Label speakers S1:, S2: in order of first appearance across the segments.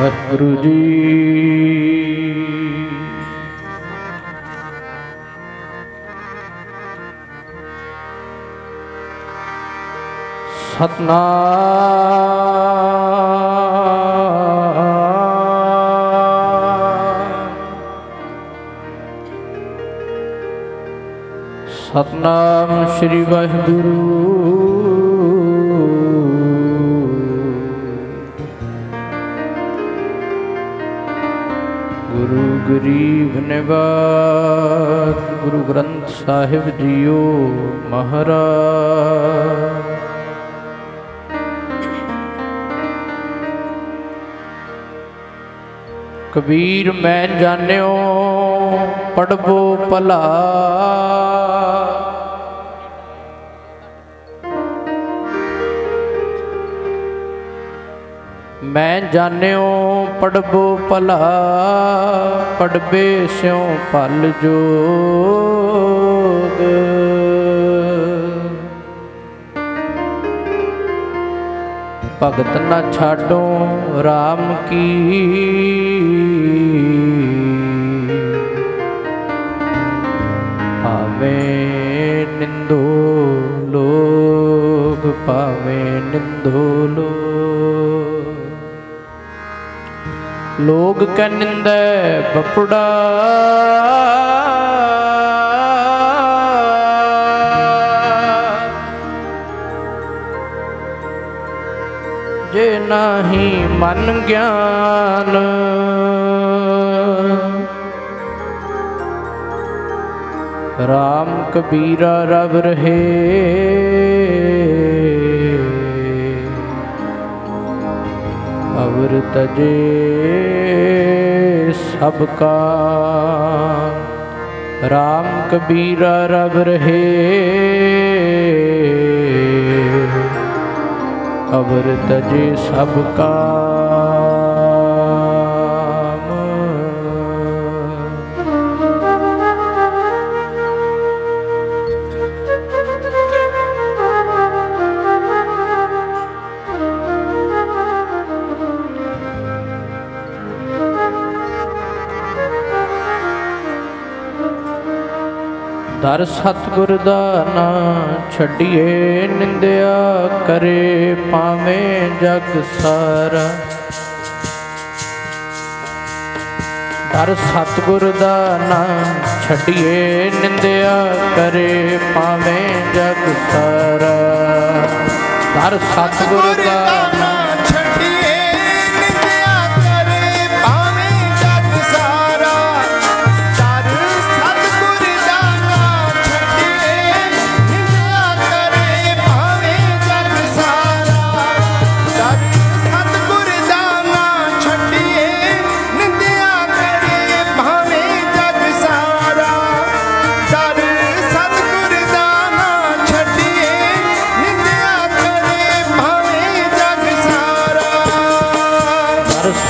S1: ਵਾਹਿਗੁਰੂ ਜੀ। ਸਤਨਾਮ ਸ੍ਰੀ ਵਾਹਿਗੁਰੂ। ਗੁਰੂ ਗਰੀਬ ਨਿਵਾਜ ਗੁਰੂ ਗ੍ਰੰਥ ਸਾਹਿਬ ਜੀਓ ਮਹਾਰਾਜ। ਕਬੀਰ ਮੈਂ ਜਾਣਿਓ ਪੜਬੋ ਭਲਾ, ਮੈਂ ਜਾਣਿਓ ਪੜਬੋ ਭਲਾ, ਪੜਬੇ ਸਿਉ ਭਲ ਜੋਗ। ਭਗਤ ਨਾ ਛਾਡੋ ਰਾਮ ਕੀ, ਭਾਵੇਂ ਨਿੰਦੋ ਲੋਗ, ਭਾਵੇਂ ਨਿੰਦੋ ਲੋਗ। ਲੋਗ ਕੈ ਨਿੰਦੈ ਬਪੜਾ, ਜੇ ਨਾਹੀ ਮਨ ਗਿਆਨ। ਰਾਮ ਕਬੀਰਾ ਰਵ ਰਹੇ, ਅਵਰ ਤਜੇ ਸਭ ਕਾ। ਰਾਮ ਕਬੀਰਾ ਰਵ ਰਹੇ, ਅਵਰ ਤਜੇ ਸਭ ਕਾਮ। ਦਰ ਸਤਿਗੁਰ ਦਾ ਨਾਂ ਛੱਡੀਏ, ਨਿੰਦਿਆ ਕਰੇ ਪਾਵੇਂ ਜਗ ਸਾਰਾ। ਦਰ ਸਤਿਗੁਰ ਦਾ ਨਾਂ ਛੱਡੀਏ, ਨਿੰਦਿਆ ਕਰੇ ਪਾਵੇਂ ਜਗ ਸਾਰਾ। ਦਰ ਸਤਿਗੁਰ ਦਾ ਨਾਂ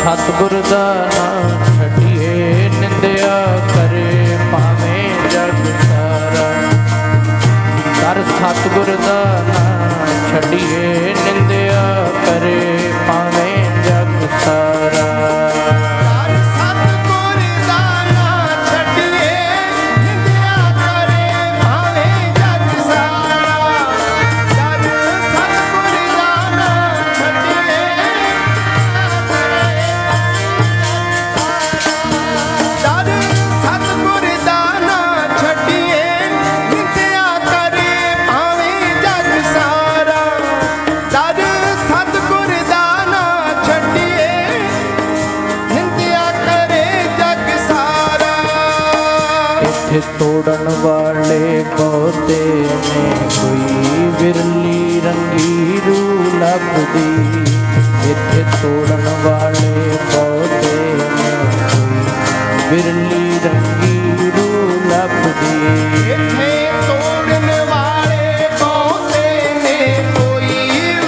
S1: ਸਤਿਗੁਰ ਦਾ ਨਾਂ ਛੱਡੀਏ, ਨਿੰਦਿਆ ਕਰੇ ਭਾਵੇਂ ਜਗ ਸਾਰਾ। ਕਰ ਸਤਿਗੁਰ ਦਾ ਨਾਂ ਛੱਡੀਏ, ਨਿੰਦਿਆ ਕਰੇ ਭਾਵੇਂ ਜਗ ਸਾਰਾ। ਤੋੜਨ ਵਾਲੇ ਬਹੁਤੇ ਨੇ, ਕੋਈ ਵਿਰਲੀ ਰੰਗੀ ਰੂਹ ਲੱਭਦੀ। ਇੱਥੇ ਤੋੜਨ ਵਾਲੇ ਬਹੁਤੇ ਨੇ, ਕੋਈ ਵਿਰਲੀ ਰੰਗੀ ਰੂਹ ਲੱਭਦੀ। ਇੱਥੇ ਤੋੜਨ ਵਾਲੇ ਬਹੁਤੇ ਨੇ, ਕੋਈ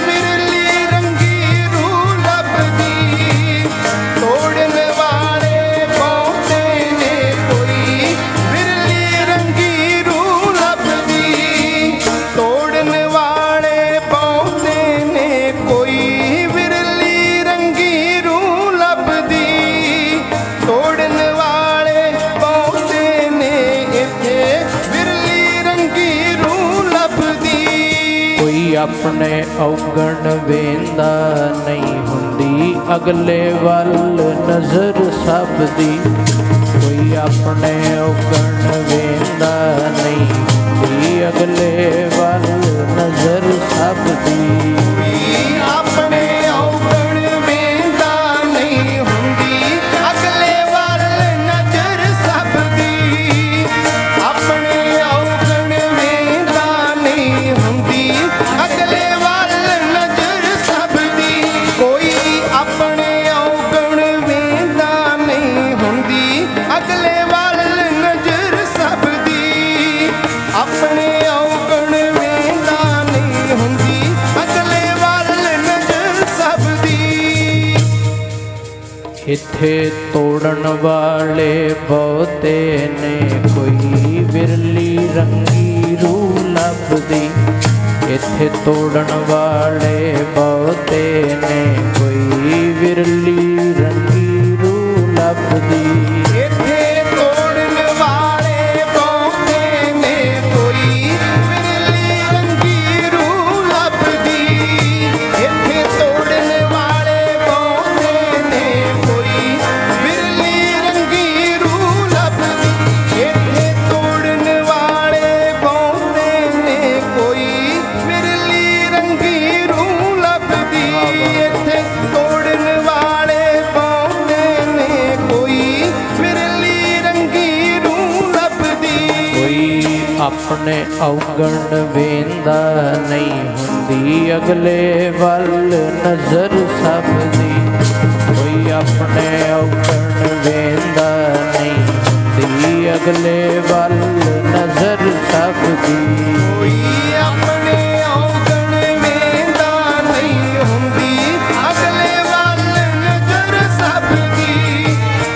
S1: ਵਿਰਲੀ ਰੰਗੀ ਰੂਹ ਲੱਭਦੀ। ਤੋੜਨ ਵਾਲੇ ਬਹੁਤੇ ਨੇ, ਕੋਈ ਤੋੜਨ ਵਾਲੇ ਬਹੁਤੇ ਨੇ, ਕੋਈ ਵਿਰਲੀ अपने औगण वेंदा नहीं हुंदी अगले वल नजर सब दी। कोई अपने औगण वेंदा नहीं हुंदी अगले वल नजर सब दी।
S2: अपने औगण वेंदा नहीं हुंदी अगले वल नजर सब दी। अपने औगण वेंदा नहीं हुंदी अगले वल नजर सब दी। कोई अपने औगण वेंदा नहीं हुंदी अगले वल नजर सब दी। अपने औगण वेंदा नहीं हुंदी अगले वल नजर सब दी।
S1: इत्थे तोड़न वाले बहुते ने कोई बिरली रंगी रूह लभदी। इत्थे तोड़न वाले बहुते ने कोई बिरली रंगी रूह लभदी।
S2: इत्थे तोड़न वाले बहुते ने कोई बिरली रंगी रूह लभदी। इत्थे तोड़न वाले बहुते ने कोई बिरली रंगी रूह लभदी। इत्थे तोड़न वाले बहुते ने कोई बिरली रंगी रूह लभदी। इत्थे तोड़न वाले बहुते ने कोई बिरली रंगी रूह लभदी।
S1: कोई अपने औगण वेंदा नहीं हुंदी अगले वल नजर सब दी। कोई अपने औगण वेंदा नहीं हुंदी अगले वल नजर सब दी।
S2: कोई अपने औगण वेंदा नहीं हुंदी अगले वल नजर सब दी।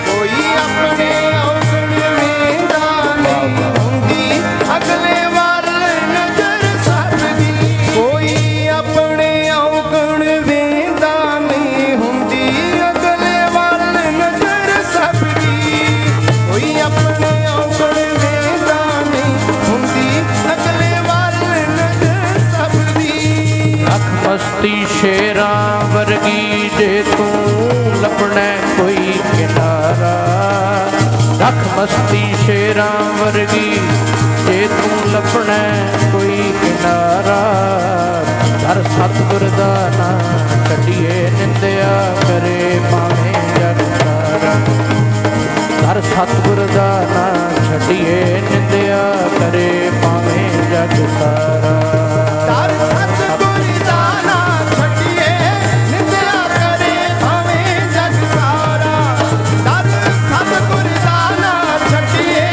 S2: कोई अपने औगण वेंदा नहीं हुंदी अगले वल नजर सब दी। कोई अपने औगण वेंदा नहीं हुंदी अगले वल नजर सब दी। कोई अपने औगण वेंदा नहीं हुंदी अगले वल नजर सब दी।
S1: रख मस्ती शेरां वर्गी जे तू लभणै कोई किनारा। रख मस्ती शेरां वर्गी जे तू लभणै कोई किनारा। धर सतगुर दा नां छड्डिए निंदिया करे भावें जग सारा। धर सतगुर दा नां छड्डिए निंदिया करे भावें जग सारा।
S2: दर सतगुर दा नां छड्डिए निंदिया करे भावें जग सारा। दर सतगुर दा नां छड्डिए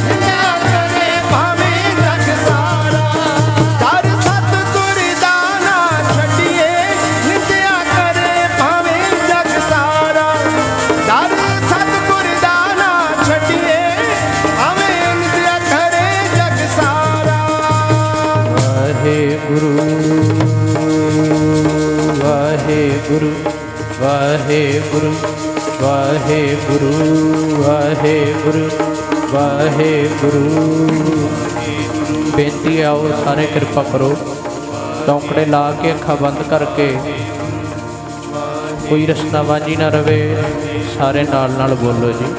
S2: निंदिया करे भावें जग सारा। दर सतगुर दा नां छड्डिए निंदिया करे भावें जग सारा। दर सतगुर दा नां छड्डिए भावें निंदिया करे जग सारा।
S1: वाहेगुरु वाहेगुरु वाहेगुरु वाहेगुरु वाहेगुरु वाहेगुरु। बेनती आओ सारे कृपा करो चौंकड़े ला के अखा बंद करके कोई रसनाबाजी ना रवे। सारे नाल बोलो जी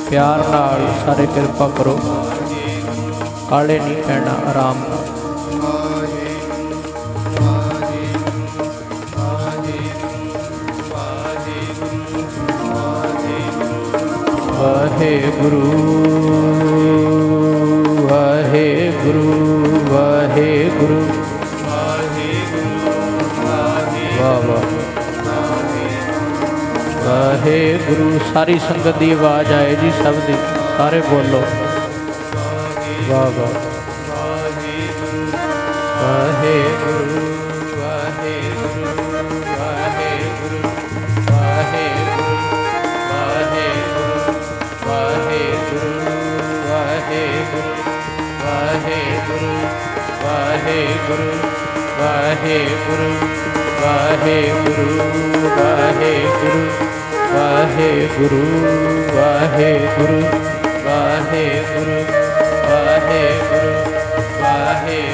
S1: प्यार नाल सारे कृपा करो। काले नहीं कहना आराम नाल। वाहेगुरु वाहेगुरु वाहेगुरु वाह वाह वाहेगुरु। सारी संगत की आवाज़ आए जी सब दी सारे बोलो वाह वाह वाहेगुरु वाहेगुरु वाहेगुरु वाहेगुरु वाहेगुरु वाहेगुरु वाहेगुरु वाहेगुरु वाहेगुरु वाहेगुरु वाहेगुरु वाहेगुरु वाहेगुरु वाहेगुरु वाहेगुरु वाहेगुरु वाहेगुरु वाहेगुरु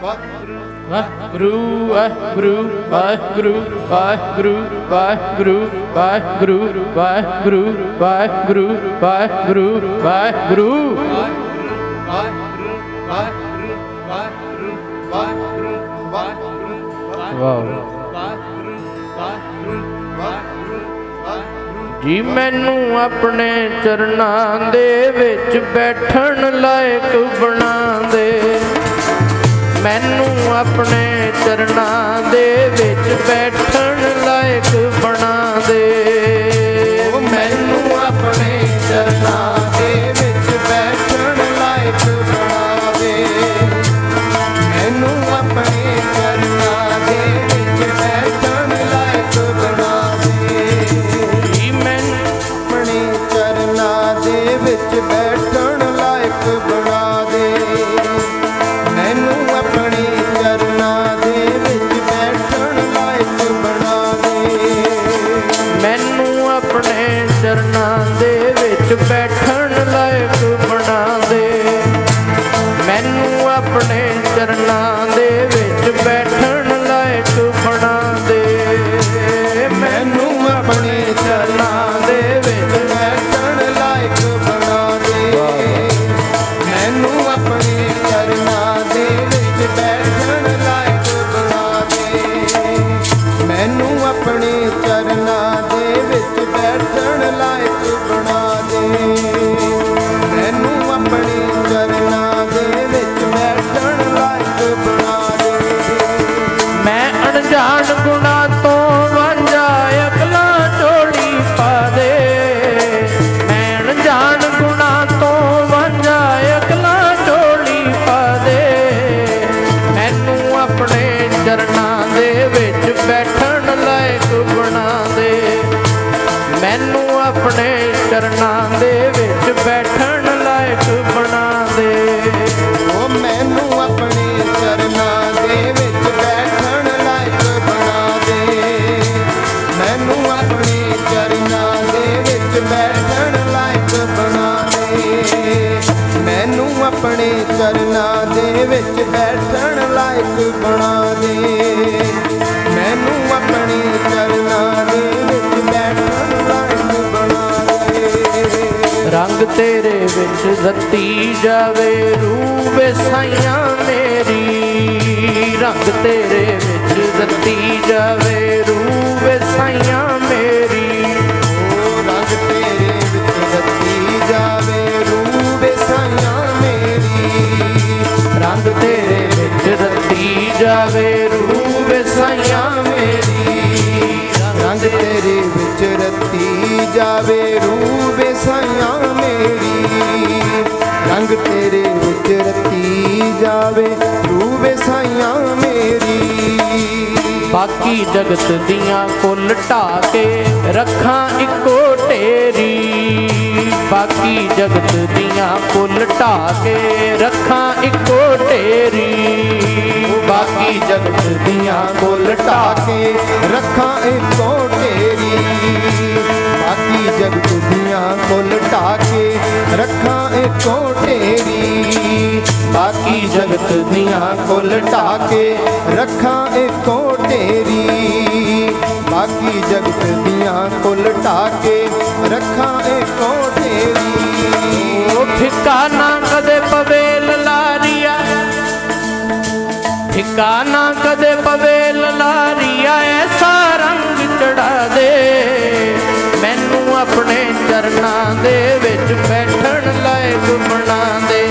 S1: ਵਾਹਿਗੁਰੂ ਵਾਹਿਗੁਰੂ ਵਾਹਿਗੁਰੂ ਵਾਹਿਗੁਰੂ ਵਾਹਿਗੁਰੂ ਵਾਹਿਗੁਰੂ ਵਾਹਿਗੁਰੂ ਵਾਹਿਗੁਰੂ ਵਾਹਿਗੁਰੂ ਵਾਹਿਗੁਰੂ ਵਾਹਿਗੁਰੂ ਜੀ ਮੈਨੂੰ ਆਪਣੇ ਚਰਨਾਂ ਦੇ ਵਿੱਚ ਬੈਠਣ ਲਾਇਕ ਬਣਾ ਦੇ ਮੈਨੂੰ ਆਪਣੇ ਚਰਨਾਂ ਦੇ ਵਿੱਚ ਬੈਠਣ ਲਾਇਕ ਬਣਾ ਦੇ
S2: ਮੈਨੂੰ ਆਪਣੇ ਚਰਨਾਂ ਦੇ ਵਿੱਚ ਬੈਠਣ ਲਾਇਕ ਬਣਾ ਦੇ ਮੈਨੂੰ ਆਪਣੇ ਚਰਨਾਂ ਦੇ ਵਿੱਚ ਬੈਠਣ ਲਾਇਕ ਬਣਾ ਦੇ
S1: ਜੀ ਮੈਨੂੰ
S2: ਆਪਣੇ ਚਰਨਾਂ ਦੇ ਵਿੱਚ ਬੈਠਣ ਲਾਇਕ ਬਣਾ ਦੇ ਮੈਨੂੰ ਆਪਣੇ ਚਰਨਾਂ ਦੇ ਵਿੱਚ ਬੈਠਣ ਲਾਇਕ ਬਣਾ ਦੇ
S1: ਮੈਨੂੰ ਆਪਣੇ ਚਰਨਾਂ ਦੇ ਵਿੱਚ ਬੈਠਣ ਲਾਇਕ ਬਣਾ ਦੇ ਮੈਨੂੰ ਆਪਣੇ ਚਰਨਾਂ ਦੇ ਵਿੱਚ ਬੈਠਣ ਲਾਇਕ ਬਣਾ ਦੇ
S2: ਮੈਨੂੰ ਆਪਣੇ ਚਰਨਾਂ ਦੇ ਵਿੱਚ ਬੈਠਣ ਲਾਇਕ ਬਣਾ ਦੇ ਮੈਨੂੰ ਆਪਣੇ ਚਰਨਾਂ ਦੇ ਵਿੱਚ ਬੈਠਣ ਲਾਇਕ ਬਣਾ ਦੇ ਮੈਨੂੰ ਆਪਣੇ ਚਰਨਾਂ ਦੇ ਵਿੱਚ ਬੈਠਣ ਲਾਇਕ ਬਣਾ ਦੇ ਮੈਨੂੰ ਆਪਣੇ ਚਰਨਾਂ ਦੇ ਵਿੱਚ ਬੈਠਣ ਲਾਇਕ ਬਣਾ ਦੇ
S1: ਮੈਂ ਅਣਜਾਣ ਗੁਨਾਹ ਤੋਂ ਵਾਂਝਾ ਅਕਲਾਂ ਝੋਲੀ ਪਾ ਦੇ ਮੈਂ ਅਣਜਾਣ ਗੁਨਾਹ ਤੋਂ ਵਾਂਝਾ ਅਕਲਾਂ ਝੋਲੀ ਪਾ ਦੇ ਮੈਨੂੰ ਆਪਣੇ ਚਰਨਾਂ ਦੇ ਵਿੱਚ ਬੈਠਣ ਲਾਇਕ ਬਣਾ ਦੇ ਮੈਨੂੰ ਆਪਣੇ ਚਰਨਾਂ ਦੇ ਵਿੱਚ ਬੈਠਣ ਲਾਇਕ ਬਣਾ ਦੇ
S2: ਉਹ ਮੈਨੂੰ ਆਪਣੇ ਚਰਨਾਂ ਦੇ ਵਿੱਚ ਬੈਠਣ ਲਾਇਕ ਬਣਾ ਦੇ ਮੈਨੂੰ ਆਪਣੇ ਚਰਨਾਂ ਦੇ ਵਿੱਚ ਬੈਠਣ ਲਾਇਕ ਬਣਾ ਦੇ ਮੈਨੂੰ ਆਪਣੇ ਚਰਨਾਂ ਦੇ ਵਿੱਚ ਬੈਠਣ ਲਾਇਕ ਬਣਾ ਦੇ ਮੈਨੂੰ ਆਪਣੇ ਚਰਨਾਂ ਦੇ ਵਿੱਚ ਬੈਠਣ ਲਾਇਕ ਬਣਾ ਦੇ
S1: ਰੰਗ ਤੇਰੇ ਵਿੱਚ ਰਤੀ ਜਾਵੇ ਰੂਹ ਵੇ ਸਾਈਆਂ ਮੇਰੀ ਰੰਗ ਤੇਰੇ ਵਿੱਚ ਰਤੀ ਜਾਵੇ ਰੂਹ ਵੇ ਸਾਈਆਂ ਮੇਰੀ
S2: ਉਹ ਰੰਗ ਤੇਰੇ ਵਿੱਚ ਰਤੀ ਜਾਵੇ ਰੂਹ ਵੇ ਸਾਈਆਂ ਮੇਰੀ
S1: ਰੰਗ ਤੇਰੇ ਵਿੱਚ ਰਤੀ ਜਾਵੇ ਰੂਹ ਵੇ ਸਾਈਆਂ ਮੇਰੀ
S2: ਰੰਗ ਤੇਰੇ ਵਿੱਚ ਰਤੀ ਜਾਵੇ ਰੂਹ ਵੇ ਸਾਈਆਂ ਮੇਰੀ ਰੰਗ ਤੇਰੇ ਵਿੱਚ ਰਤੀ ਜਾਵੇ ਰੂਹ ਵੇ ਸਾਈਆਂ ਮੇਰੀ
S1: ਬਾਕੀ ਜਗਤ ਦੀਆਂ ਕੁੱਲ ਢਾਹ ਕੇ ਰੱਖਾਂ ਇੱਕੋ ਢੇਰੀ ਬਾਕੀ ਜਗਤ ਦੀਆਂ ਕੁੱਲ ਢਾਹ ਕੇ ਰੱਖਾਂ ਇੱਕੋ ਢੇਰੀ
S2: ਬਾਕੀ ਜਗਤ ਦੀਆਂ ਕੁੱਲ ਢਾਹ ਕੇ ਰੱਖਾਂ ਇੱਕੋ ਢੇਰੀ ਬਾਕੀ ਜਗਤ ਦੀਆਂ ਕੁੱਲ ਢਾਹ ਕੇ ਰੱਖਾਂ ਇੱਕੋ ਢੇਰੀ ਬਾਕੀ ਜਗਤ ਦੀਆਂ ਕੁੱਲ ਢਾਹ ਕੇ ਰੱਖਾਂ ਇੱਕੋ ਢੇਰੀ ਬਾਕੀ ਜਗਤ ਦੀਆਂ ਕੁੱਲ ਢਾਹ ਕੇ ਰੱਖਾਂ ਇੱਕੋ ਢੇਰੀ
S1: ਉਹ ਠਿਕਾਣਾ ਕਦੇ ਪਵੇ ਲਲਾਰੀਆ ਠਿਕਾਣਾ ਕਦੇ ਪਵੇ ਲਲਾਰੀਆ ਐਸਾ ਰੰਗ ਚੜਾ ਦੇ ਮੈਨੂੰ ਆਪਣੇ ਚਰਨਾਂ ਦੇ ਵਿੱਚ ਬੈਠਣ ਲਾਇਕ ਬਣਾ ਦੇ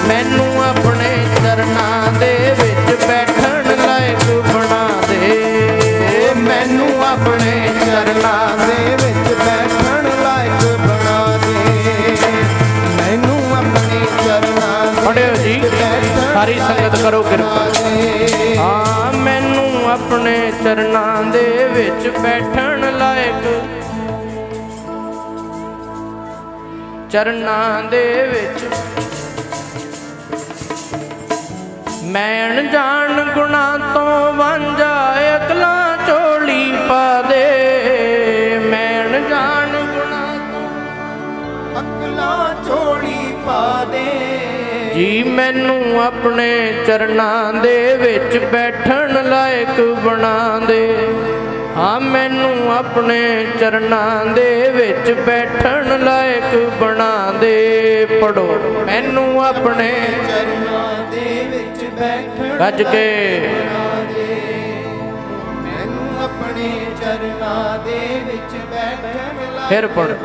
S1: ਮੈਨੂੰ ਆਪਣੇ ਚਰਨਾਂ ਦੇ ਵਿੱਚ ਬੈਠਣ ਲਾਇਕ ਬਣਾ ਦੇ
S2: ਮੈਨੂੰ ਆਪਣੇ ਚਰਨਾਂ ਦੇ ਵਿੱਚ ਬੈਠਣ ਲਾਇਕ ਬਣਾ ਦੇ ਮੈਨੂੰ ਆਪਣੇ ਚਰਨਾਂ ਦੇ
S1: ਪੜਿਓ ਜੀ
S2: ਵਿੱਚ ਬੈਠਣ
S1: ਸਾਰੀ ਸੰਗਤ ਕਰੋ ਕਿਰਪਾ
S2: ਦੇ
S1: ਹਾਂ ਮੈਨੂੰ ਆਪਣੇ ਚਰਨਾਂ ਦੇ ਵਿੱਚ ਬੈਠਣ ਲਾਇਕ ਚਰਨਾਂ ਦੇ ਵਿੱਚ ਮੈਂ ਅਣਜਾਣ ਗੁਨਾਹ ਤੋਂ ਵਾਂਝਾ ਅਕਲਾਂ ਝੋਲੀ ਪਾ ਦੇ ਮੈਂ ਅਣਜਾਣ ਗੁਨਾਹ ਤੋਂ
S2: ਅਕਲਾਂ ਝੋਲੀ ਪਾ ਦੇ
S1: जी मैनू अपने चरनां दे विच बैठण लायक बना दे। हाँ मैनू अपने चरनां दे विच बैठण लायक बना दे। पढ़ो मैनू अपने
S2: चरनां दे विच बैठण
S1: गज के
S2: मैनू अपने चरनां दे विच बैठण लायक
S1: फिर पढ़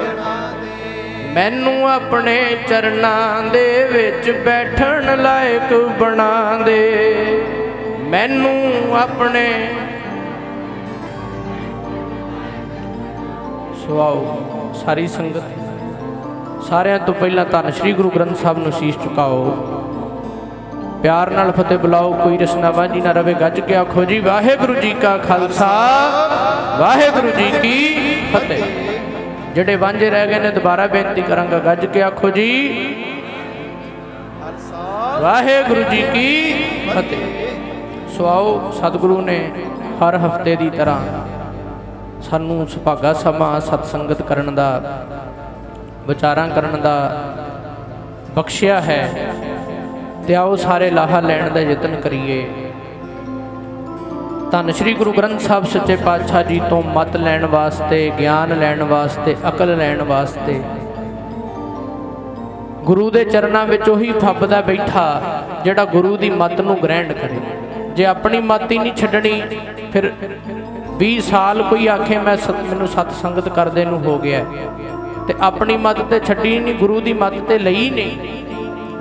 S1: मैनू अपने चरनां दे विच बैठण लायक बना दे। मैनू अपने सुआओ सारी संगत सारिਆਂ ਤੋਂ ਪਹਿਲਾਂ ਧੰਨ श्री गुरु ग्रंथ साहब ਨੂੰ ਸੀਸ ਝੁਕਾਓ। प्यार नाल फतेह बुलाओ। कोई रसना वांझी ना रवे। गज के आखो जी वाहेगुरु जी का खालसा वाहेगुरु जी की फतेह। ਜਿਹੜੇ ਵਾਂਝੇ ਰਹਿ ਗਏ ਨੇ ਦੁਬਾਰਾ ਬੇਨਤੀ ਕਰਾਂਗਾ। ਗੱਜ ਕੇ ਆਖੋ ਜੀ ਵਾਹਿਗੁਰੂ ਜੀ ਕੀ ਫਤਿਹ। ਸੋ ਆਓ ਸਤਿਗੁਰੂ ਨੇ ਹਰ ਹਫਤੇ ਦੀ ਤਰ੍ਹਾਂ ਸਾਨੂੰ ਸੁਭਾਗਾ ਸਮਾਂ ਸਤਸੰਗਤ ਕਰਨ ਦਾ ਵਿਚਾਰਾਂ ਕਰਨ ਦਾ ਬਖਸ਼ਿਆ ਹੈ ਤੇ ਆਓ ਸਾਰੇ ਲਾਹਾ ਲੈਣ ਦਾ ਯਤਨ ਕਰੀਏ। ਧੰਨ श्री गुरु ग्रंथ साहब सच्चे पातशाह जी तो मत लैण वास्ते ज्ञान लैण वास्ते अकल लैण वास्ते गुरु दे चरनां विच ओही फब्बदा बैठा जिहड़ा गुरु दी मत नूं ग्रहण करे। जे अपनी मत ही नहीं छड्डणी फिर 20 साल कोई आखे मैं मैनूं सतसंगत करदे नूं हो गया ते अपनी मत ते छड्डी नहीं गुरु दी मत ते लई नहीं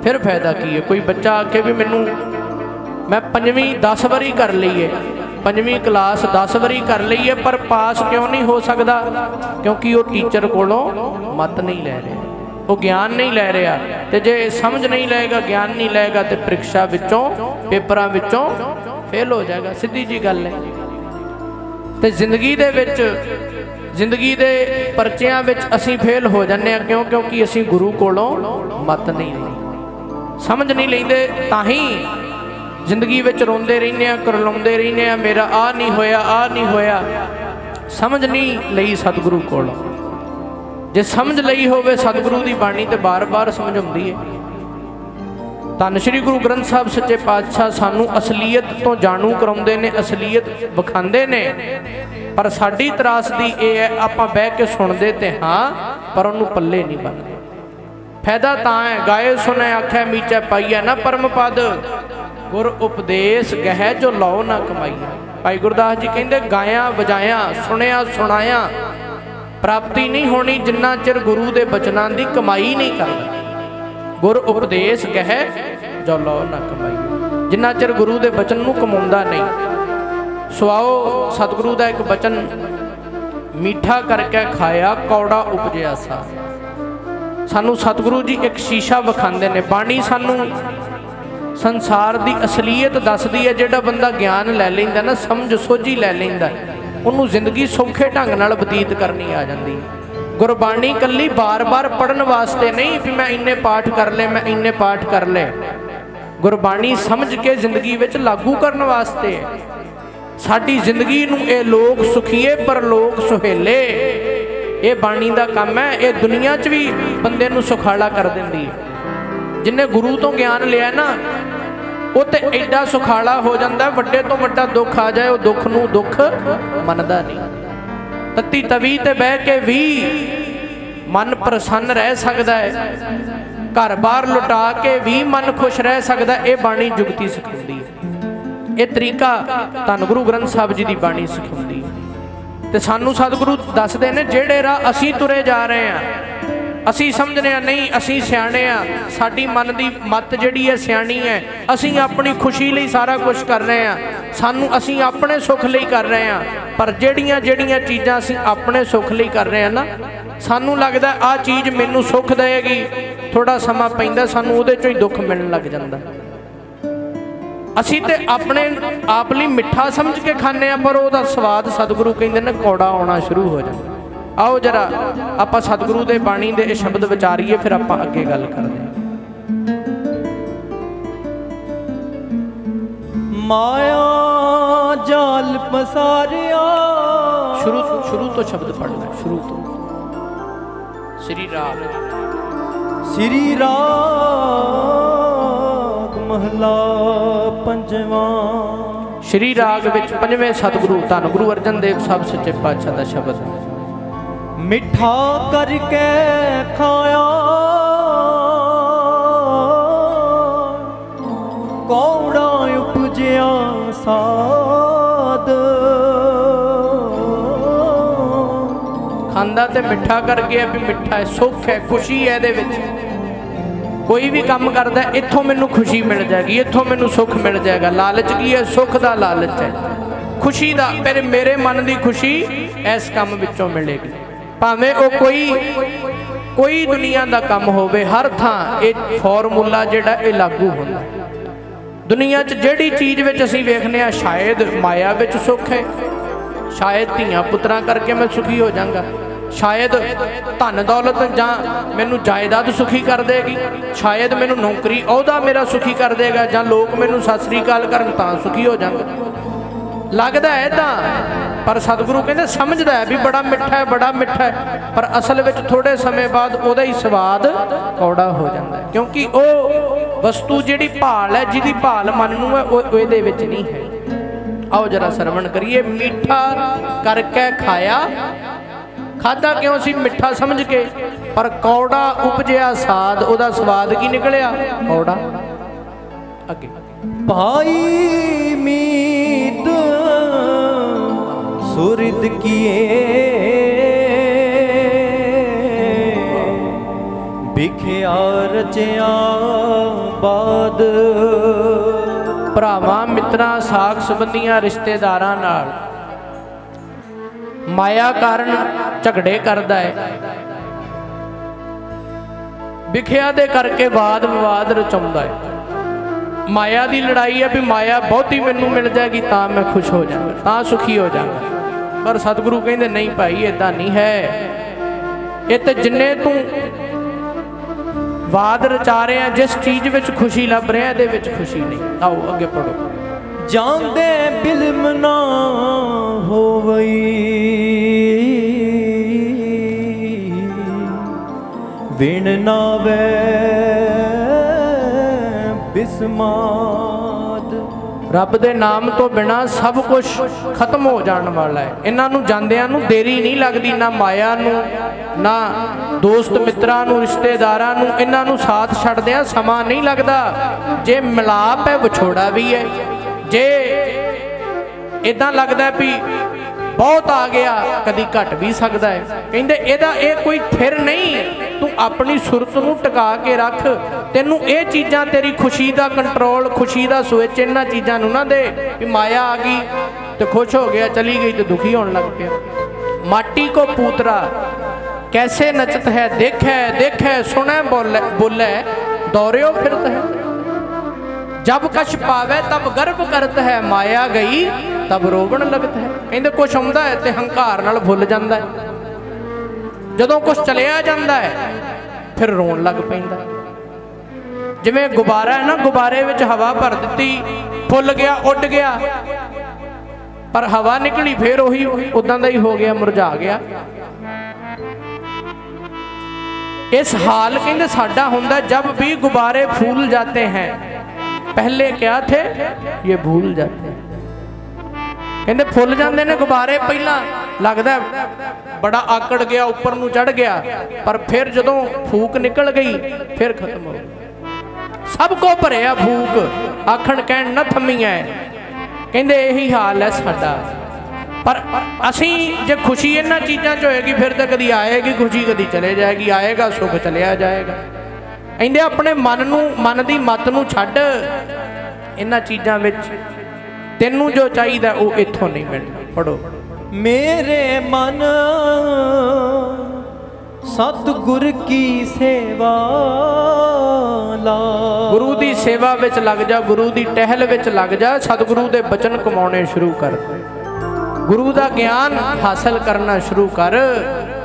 S1: फिर फायदा की है। कोई बच्चा आखे भी मैनूं मैं 5वीं 10 वारी कर लई है 5वीं क्लास 10 वारी कर ली है पर पास क्यों नहीं हो सकता? क्योंकि वो टीचर कोलों मत नहीं लै रहा वो ज्ञान नहीं लै रहा। तो जे समझ नहीं लेगा ज्ञान नहीं लेगा तो परीक्षा विचों पेपरां विचों फेल हो जाएगा। सीधी जी गल है। तो जिंदगी दे विच जिंदगी दे परचियां विच असीं फेल हो जाने क्यों? क्योंकि असीं गुरु कोलों मत नहीं लई समझ नहीं लैंदे तां ही जिंदगी विच रोंदे रहने करलाउंदे रहने मेरा आ नहीं होया आ नहीं होया। समझ नहीं लई सतगुरु कोल। जे समझ लई होवे सतगुरु दी बाणी ते बार बार समझ आउंदी है। धन श्री गुरु ग्रंथ साहब सच्चे पातशाह सानू असलीयत तो जाणू कराउंदे ने असलीयत विखांदे ने पर साडी त्रासदी ये है आपां बह के सुणदे ते हाँ पर उहनूं पल्ले नहीं बनदे। फायदा तां है गाए सुने आख्या मीचा पाईया ना परम पद गुर उपदेश गह जो लौ ना कमाईया। भाई गुरदास जी कहते गाया बजाया सुनिया सुनाया प्राप्ति नहीं होनी जिन्ना चिर गुरु के बचनों की कमाई नहीं करता। गुर उपदेश गह जो लौ ना कमाईया जिन्ना चिर गुरु के बचन को कमाउंदा नहीं। सो आओ सतगुरु का एक बचन मीठा करके खाया कौड़ा उपजिया सा। सानू सतगुरु जी एक शीशा विखांदे ने। बाणी सानू संसार की असलीयत दसदी है। जिहड़ा बंदा ज्ञान लै लैंदा ना समझ सोझी लै लैंदा उन्होंने जिंदगी सौखे ढंग नाल बतीत करनी आ जाती। गुरबाणी कल्ली बार बार पढ़न वास्ते नहीं भी मैं इन्ने पाठ कर ले मैं इन्ने पाठ कर ले। गुरबाणी समझ के जिंदगी विच लागू करन वास्ते साडी जिंदगी नूं ए लोग सुखीए पर लोग सुहेले ये बाणी दा काम है। ये दुनिया च भी बंदे नूं सुखाला कर दिंदी है। जिन्हें गुरु तो ज्ञान लिया ना वो तो एडा सुखाला हो जाता वड्डे तो वड्डा दुख आ जाए वो दुख नूं दुख मनदा नहीं। तत्ती तवी ते बह के भी मन प्रसन्न रह सकता है। घर बार लुटा के भी मन खुश रह सकता है। ये बाणी जुगती सिखाउंदी है। ये तरीका धन गुरु ग्रंथ साहब जी की बाणी सिखाउंदी है। ते सानू सतगुरु दसदे ने जेड़े राह असीं तुरे जा रहे हैं असी समझने नहीं असी सियाणे आ। साडी मन की मत जिहड़ी है सियाणी है। असी अपनी खुशी लई सारा कुछ कर रहे हैं। सानू असी अपने सुख लई कर रहे हैं पर जिहड़ियां जिहड़ियां चीज़ां असी अपने सुख लई कर रहे हैं ना सानू लगदा आ चीज़ मैनू सुख देगी थोड़ा समा पैंदा सानू उहदे चों ही दुख मिलण लग जांदा। असी ते अपने आप लई मिठा समझ के खाने पर उहदा स्वाद सतगुरु कहंदे ने कौड़ा आउणा शुरू हो जांदा। आओ जरा आपां सतगुरु दे बाणी दे शब्द विचारीए फिर आपां अगे गल करदे
S2: हां। माया जाल पसारिया
S1: शुरू तो शब्द पढ़ना शुरू तो श्री राम
S2: महला पंजवां।
S1: श्री राग विच पंजवें सतगुरु धन गुरु अर्जन देव साहब सच्चे पातशाह दा शब्द।
S2: मिठा करके खाया कौड़ा उपजिया साद।
S1: खांदा ते मिठा करके भी मिठा है, सुख है, खुशी है। दे विच कोई भी काम करदा इत्थों मैनू खुशी मिल जाएगी, इत्थों मैनू सुख मिल जाएगा। लालच की है? सुख दा लालच है, खुशी दा। मेरे मन की खुशी इस काम विचों मिलेगी, भावें वो कोई दुनिया का काम होवे। हर थां ये फॉर्मूला जिहड़ा ये लागू होंदा। दुनिया च जिहड़ी चीज़ विच असीं वेखने आ, शायद माया विच सुख है, शायद धीआं पुत्रां करके मैं सुखी हो जाऊंगा, शायद धन दौलत जां मैनू जायदाद सुखी कर देगी, शायद मैनू नौकरी अहुदा मेरा सुखी कर देगा, जां लोग मैनू सत श्री अकाल करन तां सुखी हो जाऊंगा। लगता है तां, पर सतगुरु कहते समझदा है भी बड़ा मिठा है, बड़ा मिठा है, पर असल में थोड़े समय बाद उहदा ही स्वाद कौड़ा हो जाता है। क्योंकि वो वस्तु जिहड़ी भाल है, जिहदी भाल मन नूं है, वो इहदे विच नहीं है। आओ जरा सरवण करिए। मीठा करके खाया, खादा क्यों सी? मिठा समझ के, पर कौड़ा उपजिया साध, उहदा स्वाद की निकलिया? कौड़ा। अगे
S2: भाई मीत सुरद किए बिखिया रचिया बाद।
S1: भरावां मित्रां साख संबंधियां रिश्तेदारां नाल माया कारण झगड़े करदा है, विखिया दे करके वाद विवाद रचाउंदा है। माया की लड़ाई है भी माया बहुती मैनू मिल जाएगी तां मैं खुश हो जाऊंगा, तां सुखी हो जाऊंगा। पर सतगुरु कहते नहीं भाई, इदां नहीं है। ये तो जिन्ने तू वाद रचा रहे हैं, जिस चीज़ विच खुशी लभ रहे हैं, ये खुशी नहीं। आओ अगे पढ़ो।
S2: जांदे बिलम ना होवई विण नावे बिस्माद।
S1: रब दे नाम तो बिना सब कुछ खत्म हो जाने वाला है। इन्हां नूं जांदियां नूं देरी नहीं लगती, ना माया नूं, ना दोस्त मित्रां नूं, रिश्तेदारां नूं। इन्हां नूं साथ छड्दियां समा नहीं लगता। जे मिलाप है, विछोड़ा भी है। जे इदां लगदा भी बहुत आ गया, कदी घट भी सकता है। कहंदे इहदा ये कोई थिर नहीं, तू अपनी सुरत नूं टिका के रख। तेनू ये चीज़ां, तेरी खुशी का कंट्रोल, खुशी का स्विच इन्हां चीज़ां नूं ना दे भी माया आ गई तो खुश हो गया, चली गई तो दुखी होने लग पिया। माटी को पूतरा कैसे नचत है, देखे देखे सुने बोले दौड़ियो फिरत है। जब कछ पावे तब गर्व करत है, माया गई तब रोवण लगत है। कहते कुछ आउंदा है तो हंकार नाल भुल जाता है, जदों कुछ चलिया जाता है फिर रोन लग पैंदा। जिवें गुब्बारा है ना, गुब्बारे विच हवा भर दी, फुल गया, उड़ गया, पर हवा निकली फिर उही उदां दा ही हो गया, मुरझा गया। इस हाल कहते साडा हुंदा जब भी गुब्बारे फूल जाते हैं, पहले क्या थे ये भूल जाते हैं। कहते फुल जाते हैं गुब्बारे, पहला लगता बड़ा आकड़ गया, ऊपर नूं चढ़ गया, पर फिर जदों फूक निकल गई फिर खत्म हो गई। सबको भरिया फूक, आखण कहण न थम्मीआं। कहते यही हाल है साडा। पर असी जे खुशी इन्हां चीज़ां च होएगी फिर तो कदी आएगी खुशी, कदी चले जाएगी, आएगा सुख चलिया जाएगा। इंदे अपने मन नूं, मन दी मत नूं छड्ड। इन्हां चीज़ां विच तेनू जो चाहिए वो इत्थों नहीं मिलना। पढ़ो।
S2: मेरे मन सतगुर की सेवा ला।
S1: गुरु की सेवा विच लग जा, गुरु की टहल विच लग जा, सतगुरु के बचन कमाने शुरू कर, गुरु का ज्ञान हासिल करना शुरू कर,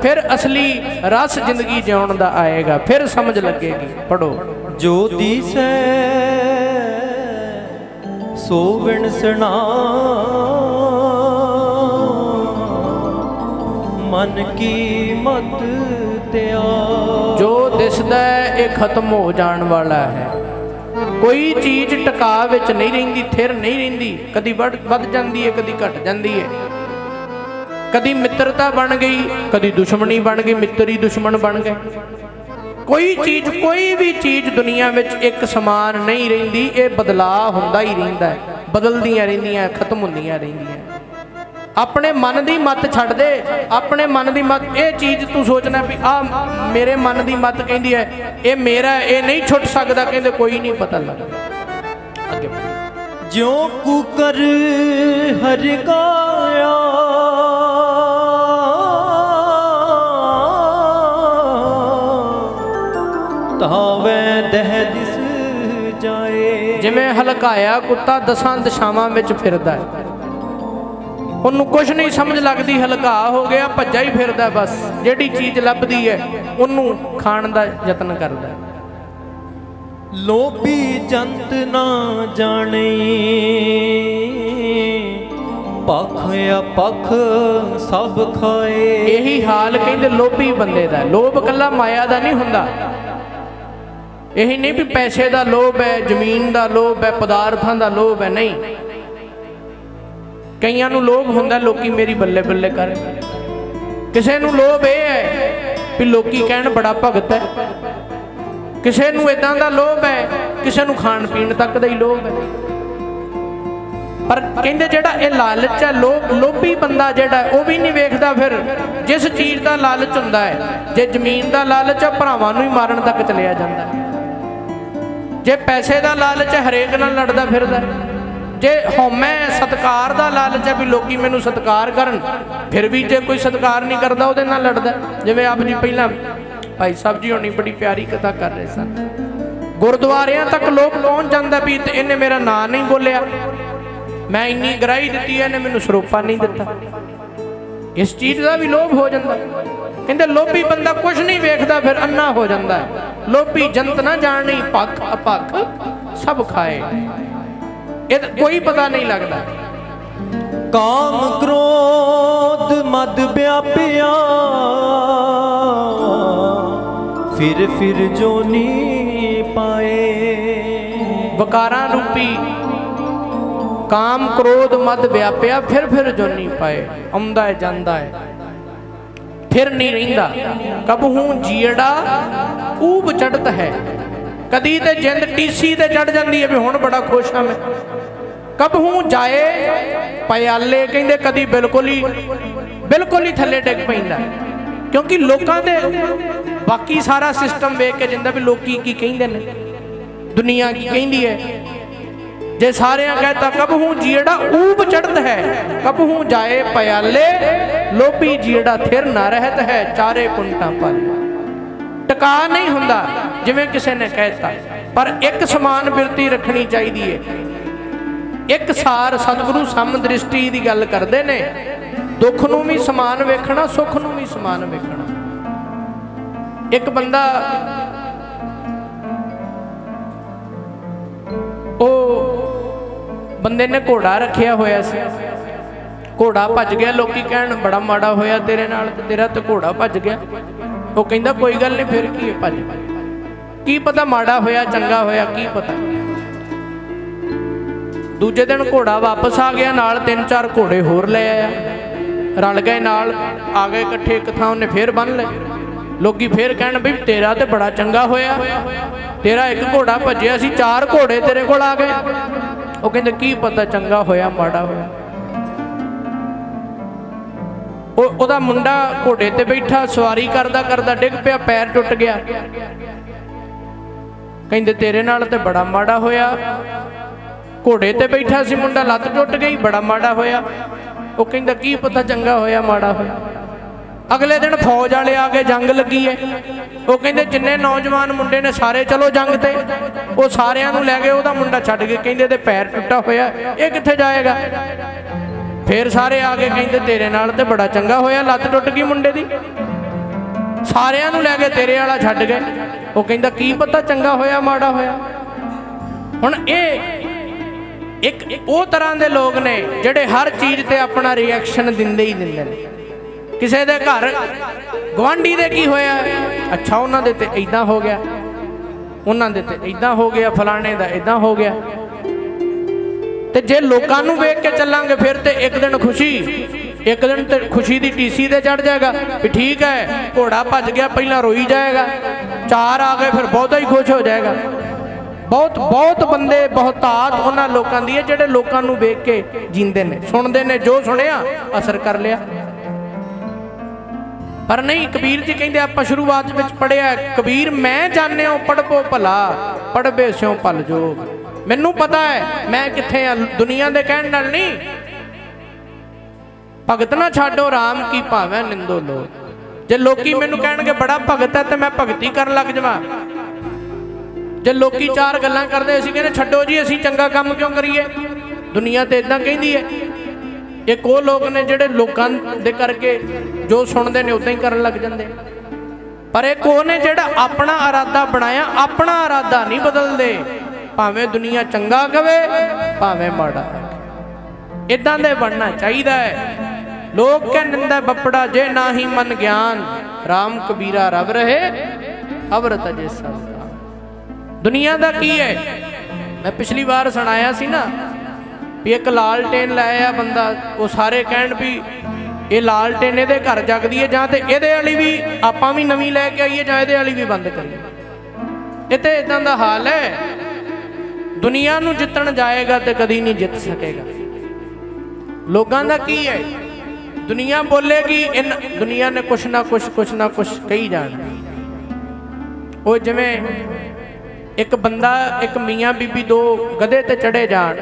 S1: फिर असली रस जिंदगी जिउण दा आएगा, फिर समझ लगेगी। पढ़ो।
S2: जो दिसै सो विणसना मन की मत त्याग।
S1: जो दिसदा है ये खत्म हो जाने वाला है, कोई चीज़ टका विच नहीं रहिंदी, थिर नहीं रहिंदी, कदी वध जांदी है, कदी घट जांदी है। कदी मित्रता बन गई, कदी दुश्मनी बन गई, मित्र ही दुश्मन बन गए। कोई चीज़, कोई भी चीज़ दुनिया में एक समान नहीं रहिंदी, ये बदलाव हुंदा ही रहिंदा है, बदलदियां रहिंदियां, खत्म हुंदियां रहिंदियां। अपने मन की मत छड्ड दे, अपने मन की मत, ये चीज़ तू सोचना भी आ मेरे मन की मत कहती है, ये मेरा, ये नहीं छुट सकता, कहते कोई नहीं पता लगता। अगे
S2: ज्यों कुकर हर गाया तावे दह दिस जाए।
S1: जिवें हलकाया कुत्ता दसां दिशावां विच फिरदा है, उन्होंने कुछ नहीं समझ लगती, हलका हो गया, भज्जा ही फिरदा, बस जिहड़ी चीज़ लभदी है उन्होंने खाण दा यतन करदा।
S2: लोभी जंत ना जाने पख अपख सब खाए।
S1: यही हाल कहते लोभी बंदे दा। लोभ कल्ला माया दा नहीं हुंदा। यही नहीं भी पैसे दा लोभ है, जमीन दा लोभ है, पदार्थां दा लोभ है, नहीं। कईयां नूं लोभ हुंदा लोकी मेरी बल्ले बल्ले करे, किसे नूं लोभ ये है भी लोकी कहण बड़ा भगत है, किसे नूं इदां दा लोभ है, किसे नूं खाण पीण तक दा ही लोभ है। पर कहंदे जिहड़ा ये लालच है, लोभी बंदा जिहड़ा वो भी नहीं वेखदा फिर जिस चीज़ दा लालच हुंदा है। जे जमीन दा लालच है, भरावां नूं ही मारन तक चलिया जांदा है। जे पैसे दा लालच है, हरेक नाल लड़दा फिरदा। जे हौमै सत्कार दा लालच है भी लोकी मैनूं सत्कार करन, फिर भी जे कोई सत्कार नहीं करदा उहदे नाल लड़दा। जिवें आप जी पहलां भाई साहब जी होनी बड़ी प्यारी कथा कर रहे सन, गुरुद्वारियां तक लोग पहुँच जांदा भी इन्हें मेरा नाम नहीं बोलिया, मैं इन्नी गराही दी है, मैनूं सरोपा नहीं दिता। इस चीज़ का भी लोभ हो जाता। कहते लोभी बंदा कुछ नहीं वेखदा, फिर अन्ना हो जाता है। लोभी जंत ना जाने पख अपख सब खाए, ये कोई पता नहीं लगता।
S2: काम क्रोध मद व्यापिया फिर जोनी पाए।
S1: वकारां रूपी काम क्रोध मद व्यापिया फिर जोनी पाए। आउंदा है जांदा है, फिर नहीं रहिंदा। कबहू जीड़ा ऊब चढ़त है, कदी ते जिंद टीसी ते चढ़ जाती है भी हुण बड़ा खुश हाँ मैं। कबहू जाए प्याले, कहंदे कदी बिल्कुल ही थल्ले डिग पैंदा, क्योंकि लोकां दे बाकी सारा सिस्टम वेख के जिंदा भी लोकी की कहिंदे ने, दुनिया की कहिंदी है। जे सारे कहता कबहू जीड़ा ऊब चढ़त है, कबहू जाए प्याले, लोभी जीड़ा थिर ना रहत है, चारे कुंटा पल। टका नहीं हुंदा जिवें किसी ने कहता, पर एक समान बिरती रखनी चाहिए है। एक सार सतगुरु सम दृष्टि की गल करते ने, दुख नूं भी समान वेखना, सुख नूं भी समान वेखना। एक बंदा बंदे ने घोड़ा रखिया होया सी, घोड़ा भज गया, लोकी कहण बड़ा माड़ा होया तेरे नाल, तेरा तो घोड़ा भज गया। वो कहंदा कोई गल नहीं, फिर की भज, की पता माड़ा होया चंगा होया, की पता। दूजे दिन घोड़ा वापस आ गया, नाल 3-4 घोड़े होर ले आया, रल गए नाल, आ गए इकट्ठे एक थां, उन्हें फिर बन ले। लोकी फिर कहण भी तेरा तो बड़ा चंगा होया, तेरा एक घोड़ा भजिया सी, 4 घोड़े तेरे कोल आ गए। वो कहते की पता चंगा होया माड़ा होया। ओदा मुंडा घोड़े ते बैठा सवारी करदा करदा डिग पिया, पैर टुट गया। कहते तेरे नाल ते बड़ा माड़ा होया, घोड़े ते बैठा सी मुंडा, लत्त टुट गई, बड़ा माड़ा होया। वो कहता की पता चंगा होया माड़ा होया। अगले दिन फौज वाले आ गए, जंग लगी है। वो कहते जिन्ने नौजवान मुंडे ने सारे चलो जंग ते, वो सारियां नूं लै गए, ओहदा मुंडा छड्ड के कहते ते पैर टुटा होया, ये कित्थे जाएगा। फिर सारे आ गए, कहते तेरे नाल ते बड़ा चंगा होया, लत्त टुट गई मुंडे दी, सारियां नूं लै गए, तेरे वाला छड्ड गए। वो कहता की पता चंगा होया माड़ा होया। हुण एक वो तरह के लोग ने जिहड़े हर चीज़ ते अपना रिएक्शन दिंदे ही दिंदे ने। किसी दे घर गवांढी दे की होया, अच्छा उन्होंने ते इदां हो गया, उन्हां दे ते इदां हो गया, फलाने दा इदां हो गया। ते जे लोकां नूं वेख के चलांगे फिर ते एक दिन खुशी, एक दिन ते खुशी दी टीसी ते चढ़ जाएगा भी ठीक है घोड़ा भज गया, पहला रोई जाएगा, चार आ गए फिर बहुता ही खुश हो जाएगा। बहुत बहुत बंदे बहुतात उन्हां लोकां दी है जिहड़े लोकां नूं वेख के जींदे ने, सुणदे ने, जो सुनिया असर कर लिया। पर नहीं, कबीर जी कहते आपां शुरुआत विच पढ़िया, कबीर मैं जानियो पढ़बो भला, पढ़बे स्यों भल जोग। मैनू पता है मैं किथे आ, दुनिया दे कहण नाल नहीं। भगत ना छाडो राम की भावें निंदो लो। जे लोकी मैनू कहणगे बड़ा भगत है तो मैं भगती करन लग जावां। जे लोकी चार गल्लां करदे असीं कहने छड्डो जी असीं चंगा काम क्यों करिए, दुनिया ते इदां कहंदी है। एक वो लोग ने जिहड़े लोकां दे करके जो सुणदे ने उदां ही करन लग जांदे। पर एक वो ने जिहड़ा अपना इरादा बनाया, अपना इरादा नहीं बदलदे, भावें दुनिया चंगा कहे भावें माड़ा। इदां दे बनना चाहिदा है। लोग कह निंदा बपड़ा जे ना ही मन ज्ञान, राम कबीरा रब रहे अवर तजे सब काम। दुनिया दा की है, मैं पिछली बार सुनाया सी ना भी एक लालटेन लाया बंदा, वो सारे कहण भी ये लालटेन इहदे घर जगदी है, जां ते इहदे वाली भी आपां भी नवीं लैके आईए जां इहदे वाली भी बंद करिए। इह ते इदां दा हाल है। दुनिया नूं जितण जाएगा तो कदी नहीं जित सकेगा। लोगों का की है, दुनिया बोलेगी, इन दुनिया ने कुछ ना कुछ कही जाना। वो जिवें एक बंदा, एक मियाँ बीबी दो गधे ते चढ़े जान।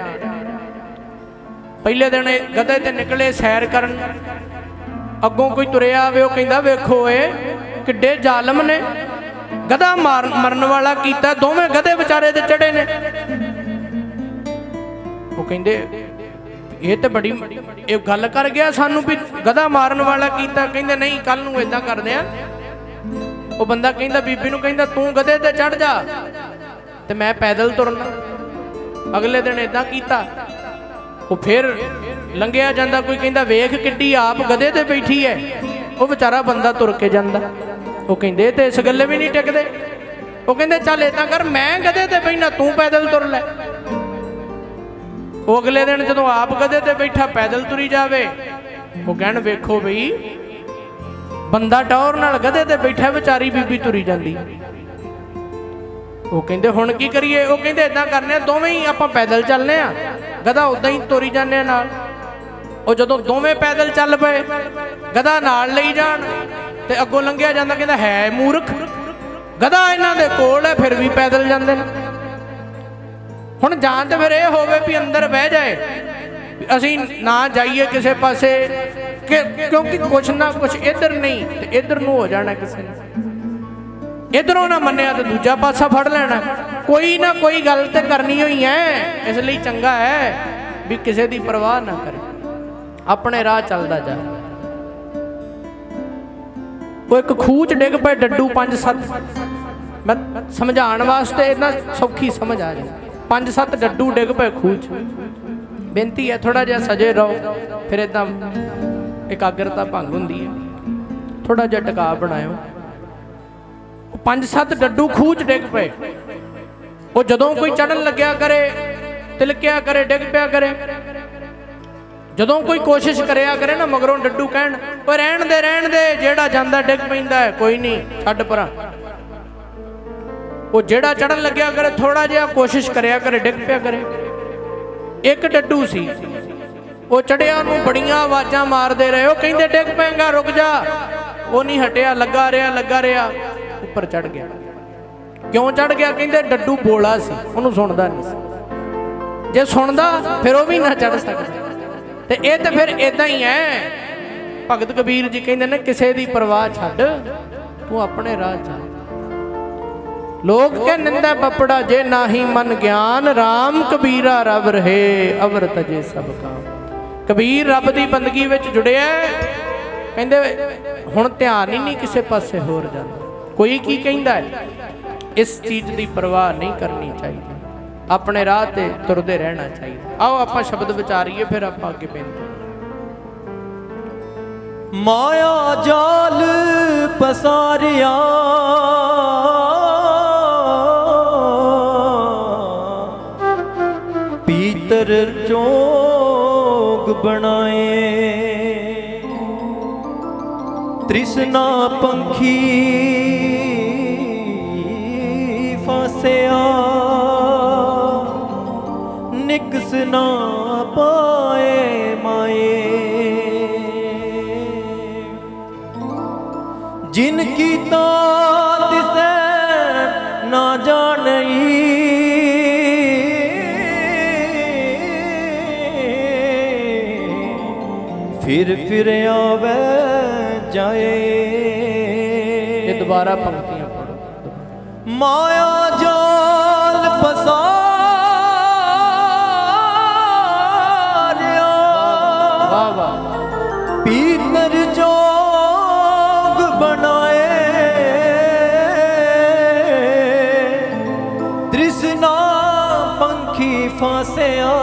S1: पहले दिन गधे ते निकले सैर करन, अगों कोई तुरिया आवे, वो कहंदा वेखो ए किड्डे जालम ने, गधा मरन वाला कीता, दोवें गधे बेचारे ते चढ़े ने। वो कहंदे ये तो बड़ी एक गल कर गया सानू भी गधा मारन वाला कीता। कहंदे नहीं कल नूं इदां करदे आ। वो बंदा कहंदा बीबी नूं कहंदा तू गधे ते चढ़ जा ते मैं पैदल तुरना। अगले दिन इदां कीता। वो फिर लंघिया जांदा, कोई कहंदा वेख किड्डी आप गधे ते बैठी है, वो बेचारा बंदा तुर के जांदा। वो कहंदे ते इस गल्ले भी नहीं टिकदे। वो कहंदे चल इदां कर मैं गधे ते बैठना तू पैदल तुर लै। वो अगले दिन जदों आप गधे ते बैठा पैदल तुरी जावे, वो कहण वेखो बई बंदा टौर नाल गधे ते बैठा, बेचारी बीबी तुरी जांदी। वो कहंदे हुण की करिए? वो कहंदे इदां करने दोवें ही आपां पैदल चलने आ, गधा उदां ही तुरी जाने नाल। वो जदों दोवें पैदल चल पए, गधा नाल लई जाण ते अगों लंघिया जांदा, कहंदा है मूर्ख, गधा इन्हां दे कोल है फिर भी पैदल जांदे ने। हुण जान तो फिर यह होवे भी अंदर बह जाए, असीं ना जाइए किसी पासे, क्योंकि कुछ ना कुछ इधर नहीं तो इधर नूं हो जाना, किसी ने इधरों ना मन्निया तो दूजा पासा फड़ लेना। कोई ना कोई गल तो करनी हुई है, इसलिए चंगा है भी किसी की परवाह ना करे, अपने राह चलता जा। वो एक खूह च डिग पे डड्डू 5-7, मैं समझाने वास्ते इतना सौखी समझ आ जाए। 5-7 डड्डू डिग पे खूह च। बेनती है थोड़ा जिहा सजे रहो, फिर इदा एकाग्रता भंग होंदी है, थोड़ा जिहा टिका बनाओ। 5-7 डड्डू खूह च डिग पे, वो जदों कोई चढ़न लग्या करे, तिलकिया करे, डिग पिया करे, जदों कोई कोशिश करिया करे ना मगरों डड्डू कहण ओए रहण दे जेड़ा जांदा डिग पैंदा है, कोई नहीं छड्ड परां। वो जेड़ा चढ़न लग्या करे थोड़ा जिहा कोशिश करिया करे, डिग पिया करे। एक डड्डू सी, वो चढ़िया नूं बड़ियां आवाज़ां मारदे रहे, वो कहंदे डिग पैंगा रुक जा, वो नहीं हटिया, लगा रहा उपर चढ़ गया। क्यों चढ़ गया? कहंदे डड्डू बोला सी, उहनूं सुणदा नहीं, जे सुणदा फिर वो भी ना चढ़ सकदा। ते ये तो फिर इदां ही है। भगत कबीर जी कहंदे ने किसे दी परवाह छड्ड, तू अपने राह चल। लोग कह निंदा बपड़ा जे नाही मन ज्ञान, राम कबीरा रब रहे अवर तजे सब काम। कबीर रब की बंदगी विच जुड़िया, कहंदे हुण ध्यान ही नहीं किसे पासे होर जांदा। कोई की कहंदा है, इस चीज़ की परवाह नहीं करनी चाहिए, अपने राह ते तुरदे रहना चाहिए। आओ आपां शब्द विचारीए, फिर आपां अगे बेनती।
S3: माया जाल पसारिया
S2: ਭੀਤਰ ਚੋਗ ਬਣਾਏ ਤ੍ਰਿਸ਼ਨਾ ਪੰਖੀ ਫਸਿਆ ਨਿਕਸ ਨਾ ਪਾਏ ਮਾਏ ਜਿਨ ਕੀਤਾ ਤਿਸੈ ਨਾ ਜਾਣਈ ਫਿਰ ਆਵੇ ਜਾਏ।
S1: ਇਹ ਦੁਬਾਰਾ ਪੰਕਤੀਆਂ ਪੜੋ।
S2: ਮਾਇਆ ਜਾਲ ਪਸਾਰਿਆ
S1: ਵਾਹ ਵਾਹ
S2: ਭੀਤਰ ਜੋਗ ਬਣਾਏ ਤ੍ਰਿਸ਼ਨਾ ਪੰਖੀ ਫਸਿਆ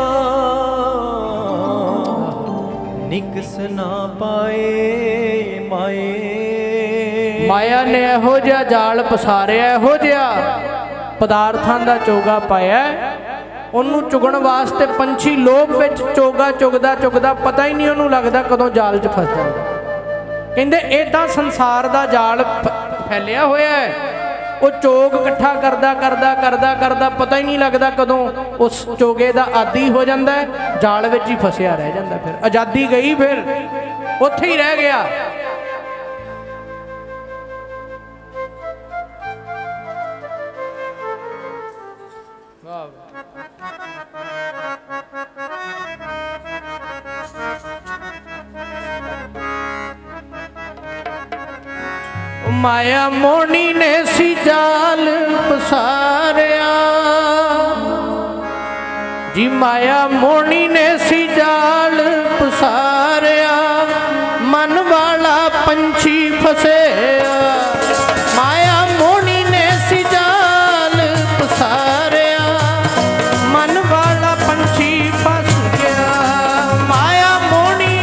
S2: ਨਿਕਸ ਨਾ ਪਾਏ ਮਾਏ।
S1: ਮਾਇਆ ਨੇ ਇਹੋ ਜਿਹਾ ਜਾਲ ਪਸਾਰਿਆ, ਇਹੋ ਜਿਹਾ ਪਦਾਰਥਾਂ ਦਾ ਚੋਗਾ ਪਾਇਆ, ਉਹਨੂੰ ਚੁਗਣ ਵਾਸਤੇ ਪੰਛੀ ਲੋਭ ਵਿੱਚ ਚੋਗਾ ਚੁਗਦਾ ਚੁਗਦਾ ਪਤਾ ਹੀ ਨਹੀਂ ਉਹਨੂੰ ਲੱਗਦਾ ਕਦੋਂ ਜਾਲ 'ਚ ਫਸ ਜਾਂਦਾ। ਕਹਿੰਦੇ ਇਹ ਤਾਂ ਸੰਸਾਰ ਦਾ ਜਾਲ ਫੈਲਿਆ ਹੋਇਆ ਹੈ, ਉਹ ਚੋਗ ਇਕੱਠਾ ਕਰਦਾ ਕਰਦਾ ਕਰਦਾ ਕਰਦਾ ਪਤਾ ਹੀ ਨਹੀਂ ਲੱਗਦਾ ਕਦੋਂ ਉਸ ਚੋਗੇ ਦਾ ਆਦੀ ਹੋ ਜਾਂਦਾ, ਜਾਲ ਵਿੱਚ ਹੀ ਫਸਿਆ ਰਹਿ ਜਾਂਦਾ। ਫਿਰ ਆਜ਼ਾਦੀ ਗਈ, ਫਿਰ ਉੱਥੇ ਹੀ ਰਹਿ ਗਿਆ। ਮਾਇਆ ਮੋਹਣੀ ਨੇ ਸੀ ਜਾਲ ਪਸਾਰਿਆ ਜੀ, ਮਾਇਆ ਮੋਹਣੀ ਨੇ ਸੀ ਜਾਲ ਪਸਾਰਿਆ ਮਨ ਵਾਲਾ ਪੰਛੀ ਫਸਿਆ। ਮਾਇਆ ਮੋਹਣੀ ਨੇ ਸੀ ਜਾਲ ਪਸਾਰਿਆ ਮਨ ਵਾਲਾ ਪੰਛੀ ਫਸ ਗਿਆ। ਮਾਇਆ ਮੋਹਣੀ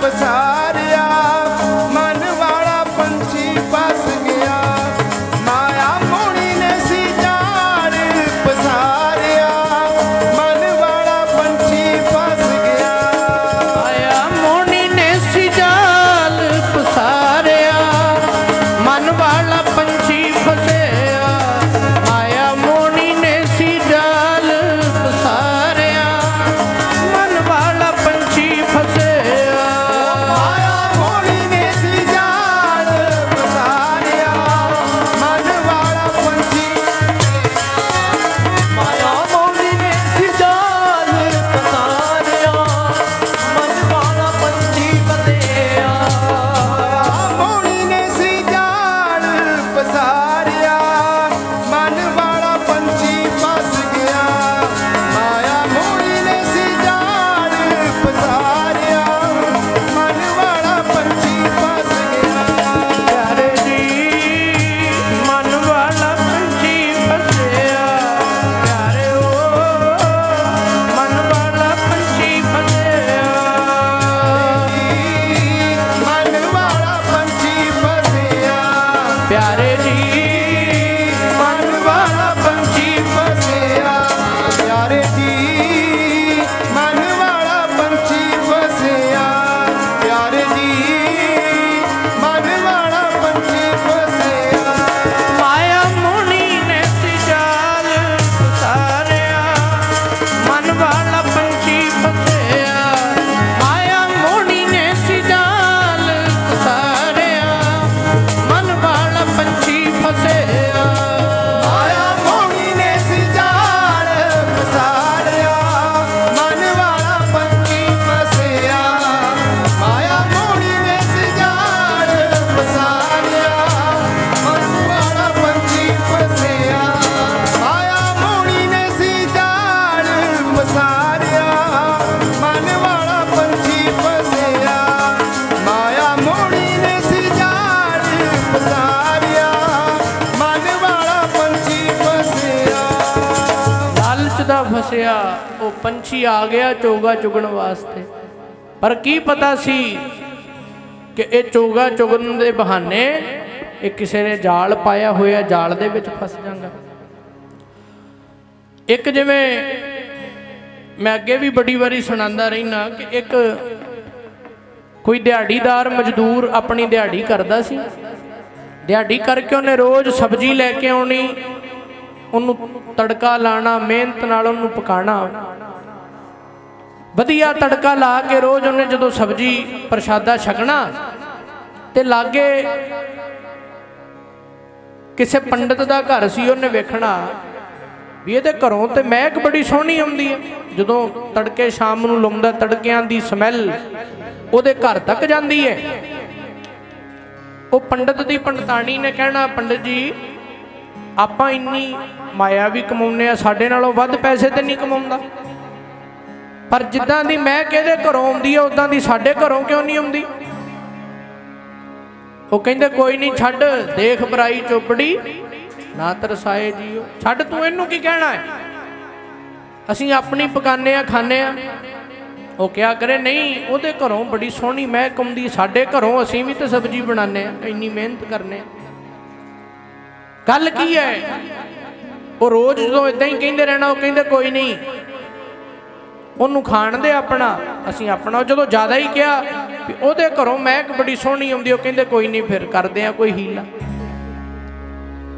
S2: ਪਸਾਰਿਆ
S1: दा फसिया वो पंछी आ गया चोगा चुगण वास्ते। पर की पता सी कि ये चोगा चुगन दे बहाने ये किसी ने जाल पाया होया, जाल दे विच फस जांगा। एक जिवें मैं अगे भी बड़ी बारी सुनांदा रहिना कि एक कोई दिहाड़ीदार मजदूर अपनी दिहाड़ी करदा सी। दिहाड़ी करके उन्हें रोज़ सब्जी लैके आउणी, उन्नू तड़का लाना, मेहनत नाल उन्नू पकाना, वधिया तड़का ला के रोज़ उन्हें जदों सब्जी प्रशादा छकना ते लागे किसी पंडित का घर सी, उन्हें वेखना भी ये घरों तो महक बड़ी सोहनी आउंदी है। जदों तड़के शाम नूं लाउंदा तड़कियां दी समैल उहदे घर तक जाती है। वो पंडित की पंडितानी ने कहना, पंडित जी आपां इन्नी माया भी कमाउने आ, साडे नालों वध पैसे तो नहीं कमाउंदा, पर जिद्दां दी महक इहदे घरों आउंदी है उदां दी साडे घरों क्यों नहीं आउंदी। वो कहंदे कोई नहीं, छड्ड देख पराई चोपड़ी ना तरसाए जीओ, छड्ड तू इहनूं की कहना है, असीं अपनी पकाने आ खाने आ। वो क्या करे, नहीं उहदे घरों बड़ी सोहनी महक आउंदी, साडे घरों असीं भी तो सब्जी बनाने, इन्नी मेहनत करने। गल की है, वो रोज़ जो इदां ही कहंदे रहना, वो कहंदे कोई नहीं उन्नू खाण दे अपना, असीं अपना। जदों ज़्यादा ही कहा भी उहदे घरों महक बड़ी सोहनी आउंदी, वो कहंदे कोई नहीं फिर करदे आ कोई हीला।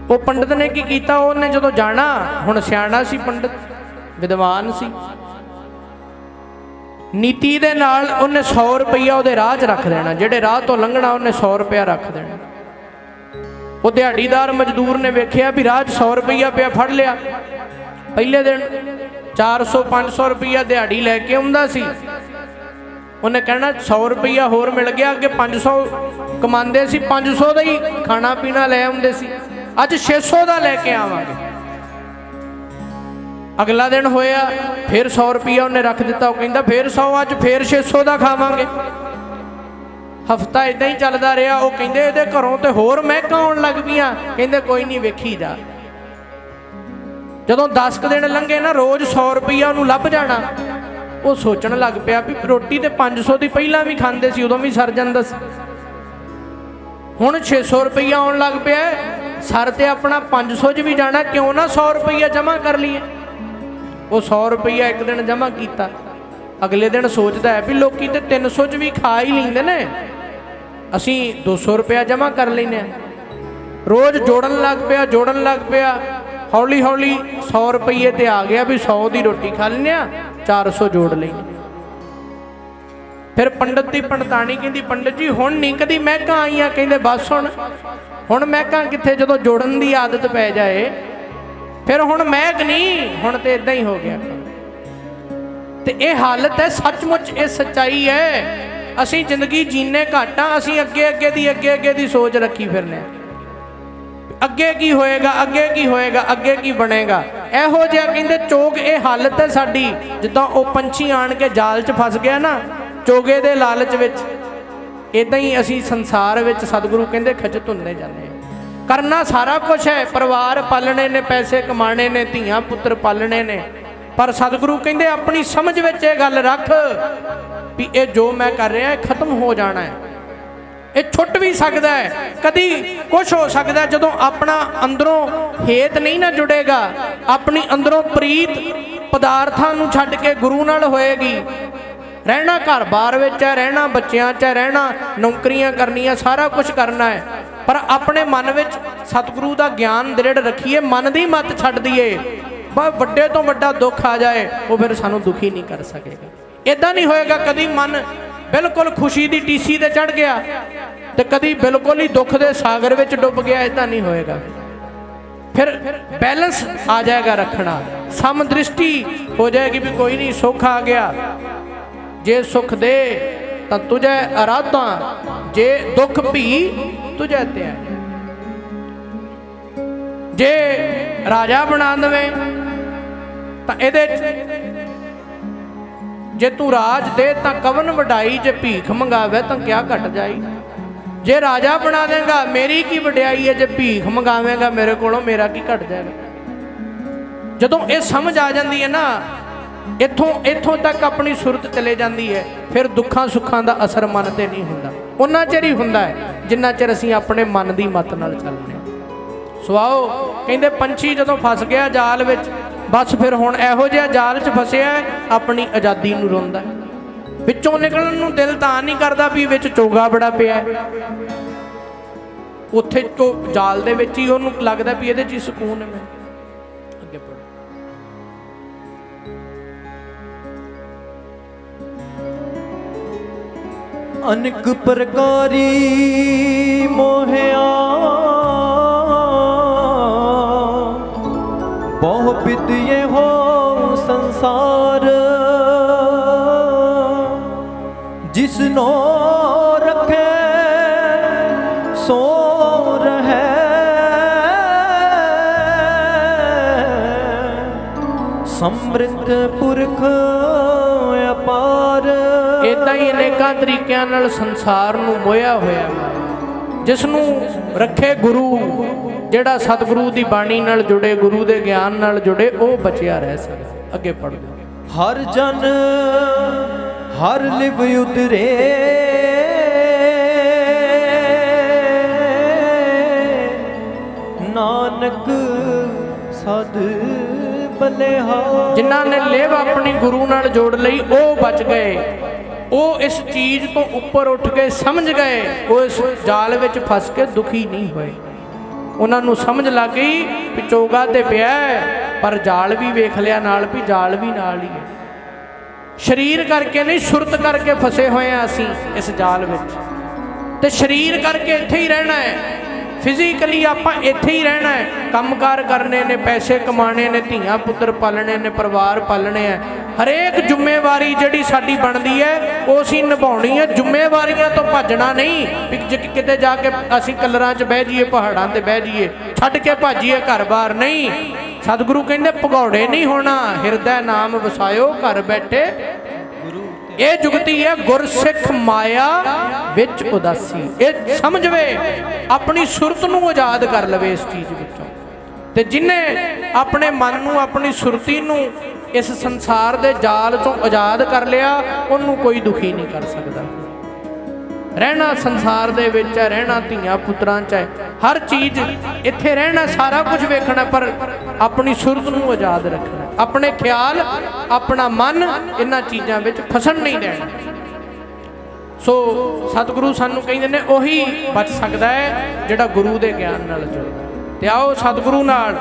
S1: वो पंडित ने की कीता, उन्हें जदों जाना, हुण सियाणा सी पंडित, विद्वान सी, नीति दे नाल उन्हें 100 रुपया उहदे राह च रख देना, जिहड़े राह तो लंघना उन्हें 100 रुपया रख देना। वो दिहाड़ीदार मजदूर ने वेख्या भी राह 100 रुपया पिया, फड़ लिया। पहले दिन 400-500 रुपया दिहाड़ी लैके आउंदा सी, उन्हें कहना 100 रुपया होर मिल गया, अगे 500 कमांदे सी, 500 का ही खाना पीना लै आउंदे सी, अज 600 का लैके आवांगे। अगला दिन होया फिर 100 रुपया उन्हें रख दिता, वो कहंदा फिर 100, अज फिर 600 का खावांगे। हफ्ता इदां ही चलदा रहा। वो कहंदे इहदे घरों ते होर महकां आउण लग पईआं, कहंदे कोई नहीं वेखी जा। जदों 10 दिन लंघे ना, रोज़ 100 रुपया उन्होंने लभ जाना, वो सोचण लग पिया भी रोटी तो 500 की पहला भी खांदे सी, उदों भी सर जांदा सी, हुण 600 रुपया आउण लग पिया, सर ते अपना 500 च भी जाना, क्यों ना 100 रुपया जमा कर लीए। वो 100 रुपया एक दिन जमा किया, अगले दिन सोचता है भी लोग तो 300 च भी खा ही लेंदे ने, असीं 200 रुपया जमा कर लेने। रोज़ जोड़न लग पिया, हौली हौली 100 रुपये ते आ गया भी 100 की रोटी खा लें, 400 जोड़ लेंगे। फिर पंडित की पंडितानी कहती, पंडित जी हुण नहीं कदी महकां आईयां, कहंदे बस हुण महकां कित्थे, जदों जोड़न की आदत पै जाए फिर हुण महक नहीं, हुण तो इदां ही हो गया। तो यह हालत है, सचमुच ये सच्चाई है। असी जिंदगी जीने घट हाँ, असी अगे दी सोच रखी फिरने, अगे की होएगा, अगे की होएगा, अगे की बनेगा। इहो जिहा कहंदे चोग, ये हालत है साडी, जिद्दां वो पंछी आण के जाल च फस गया ना चोगे दे लालच विच, इदां ही असी संसार विच सतगुरु कहंदे खचत हुंदे जांदे। करना सारा कुछ है, परिवार पालने ने, पैसे कमाने ने, धीआं पुत्र पालने ने, पर सतगुरु कहंदे अपनी समझ विच ये गल रख भी ये जो मैं कर रहा है खत्म हो जाना है, ये छुट भी सकता है, कदी कुछ हो सकता है। जदों अपना अंदरों हेत नहीं ना जुड़ेगा, अपनी अंदरों प्रीत पदार्थां नूं छड्ड के गुरु नाल होएगी, रहना घर बार विच है, रहना बच्चियां च है, रहना नौकरियां करनियां, सारा कुछ करना है, पर अपने मन विच सतगुरु दा ज्ञान दृढ़ रखिए, मन दी मत छड्ड दईए। वड्डे तो वड्डा दुख आ जाए वो फिर सानू दुखी नहीं कर सकेगा। इदां नहीं होएगा कदी मन बिल्कुल खुशी की टीसी ते चढ़ गया तो कदी बिल्कुल ही दुख के सागर विच डुब गया, इदां नहीं होएगा। फिर बैलेंस आ जाएगा रखना, समदृष्टि हो जाएगी भी कोई नहीं, सुख आ गया, जे सुख दे तो तुझे आराधा, जे दुख भी तुझे त्याग, जे राजा बना दवे तो ये जे तू राज दे तो कवन वडाई, जे भीख मंगावे तो क्या घट जाई। जे राजा बना देगा मेरी की वड्याई है, जे भीख मंगावेगा मेरे कोलों मेरा की घट जाएगा। जदों ये समझ आ जाती है ना, इथों तक अपनी सुरत चले जाती है, फिर दुखा सुखा का असर मन ते नहीं होंदा। उन्ना चिर ही होंदा है जिन्ना चिर असीं अपने मन की मत नाल चलने। सो आओ कहंदे पंछी जदों फस गया जाल विच, बस फिर हुण इहो जिहा जाल च फसिया अपनी आज़ादी नूं रोंदा, विचों निकलण नूं दिल तां नहीं करदा भी विच चोगा बड़ा पिया, उत्थे तो जाल दे विच ही उहनूं लगदा भी इहदे च ही सकून है। मैं अगे पढ़ो।
S2: अनेक प्रकारी मोहिया बहु विद्ये हो संसार, जिसनो रखे सो रहे, समृद्ध पुरख अपार।
S1: इदां ही अनेकां तरीकिਆਂ ਨਾਲ संसार नूं मोया होया, जिसनूं रखे गुरु, ਜਿਹੜਾ सतगुरु की बाणी नाल जुड़े, गुरु के ज्ञान नाल जुड़े, वो बचिया रह सकदा। अगे पढ़ दो।
S2: हर जन हर लिव उतरे, नानक सद बलिहार।
S1: जिन्हां ने लिव अपनी गुरु नाल जोड़ लई वो बच गए, वो इस चीज़ तो ऊपर उठ के समझ गए, वो इस जाल विच फस के दुखी नहीं होए। उन्होंने समझ लग गई भी चोगा ते पिया है, पर जाल भी वेख लिया नाल भी जाल भी नाल ही है। शरीर करके नहीं, सुरत करके फसे हुए हैं असीं इस जाल विच, ते शरीर करके इत्थे ही रहना है। फिजिकली आपां इत्थे ही रहना है, कामकार करने ने, पैसे कमाने ने, धीआं पुत्तर पालने ने, परिवार पालने हैं। हरेक जिम्मेवारी जिहड़ी साडी बनदी है वो असीं निभाउणी है। जिम्मेवारियां तो भजना नहीं भी किते जाके असीं कलरां च बह जाइए, पहाड़ां ते बह जाइए, छड्ड के भाजीए घर बार नहीं। सतगुरु कहंदे भगौड़े नहीं होना, हिरदै नाम वसायो घर बैठे ये जुगती है। गुरसिख माया विच उदासी, ये समझवे अपनी सुरत नूं आज़ाद कर लवे इस चीज़ विचों। ते जिन्हें अपने मन नूं, अपनी सुरती नूं इस संसार दे जाल चों आज़ाद कर लिया, उन्होंने कोई दुखी नहीं कर सकता। रहना संसार दे विच है, रहना धीआं पुत्रां च है, हर चीज़ इत्थे रहना, सारा कुछ वेखना, पर अपनी सुरत नूं आज़ाद रखना, अपने ख्याल, अपना मन इन्हां चीज़ां विच फसन नहीं देना। सो सतगुरु सानूं कहंदे ने उही बच सकदा है जिहड़ा गुरु दे ज्ञान नाल जुड़दा। ते आओ सतगुरु नाल,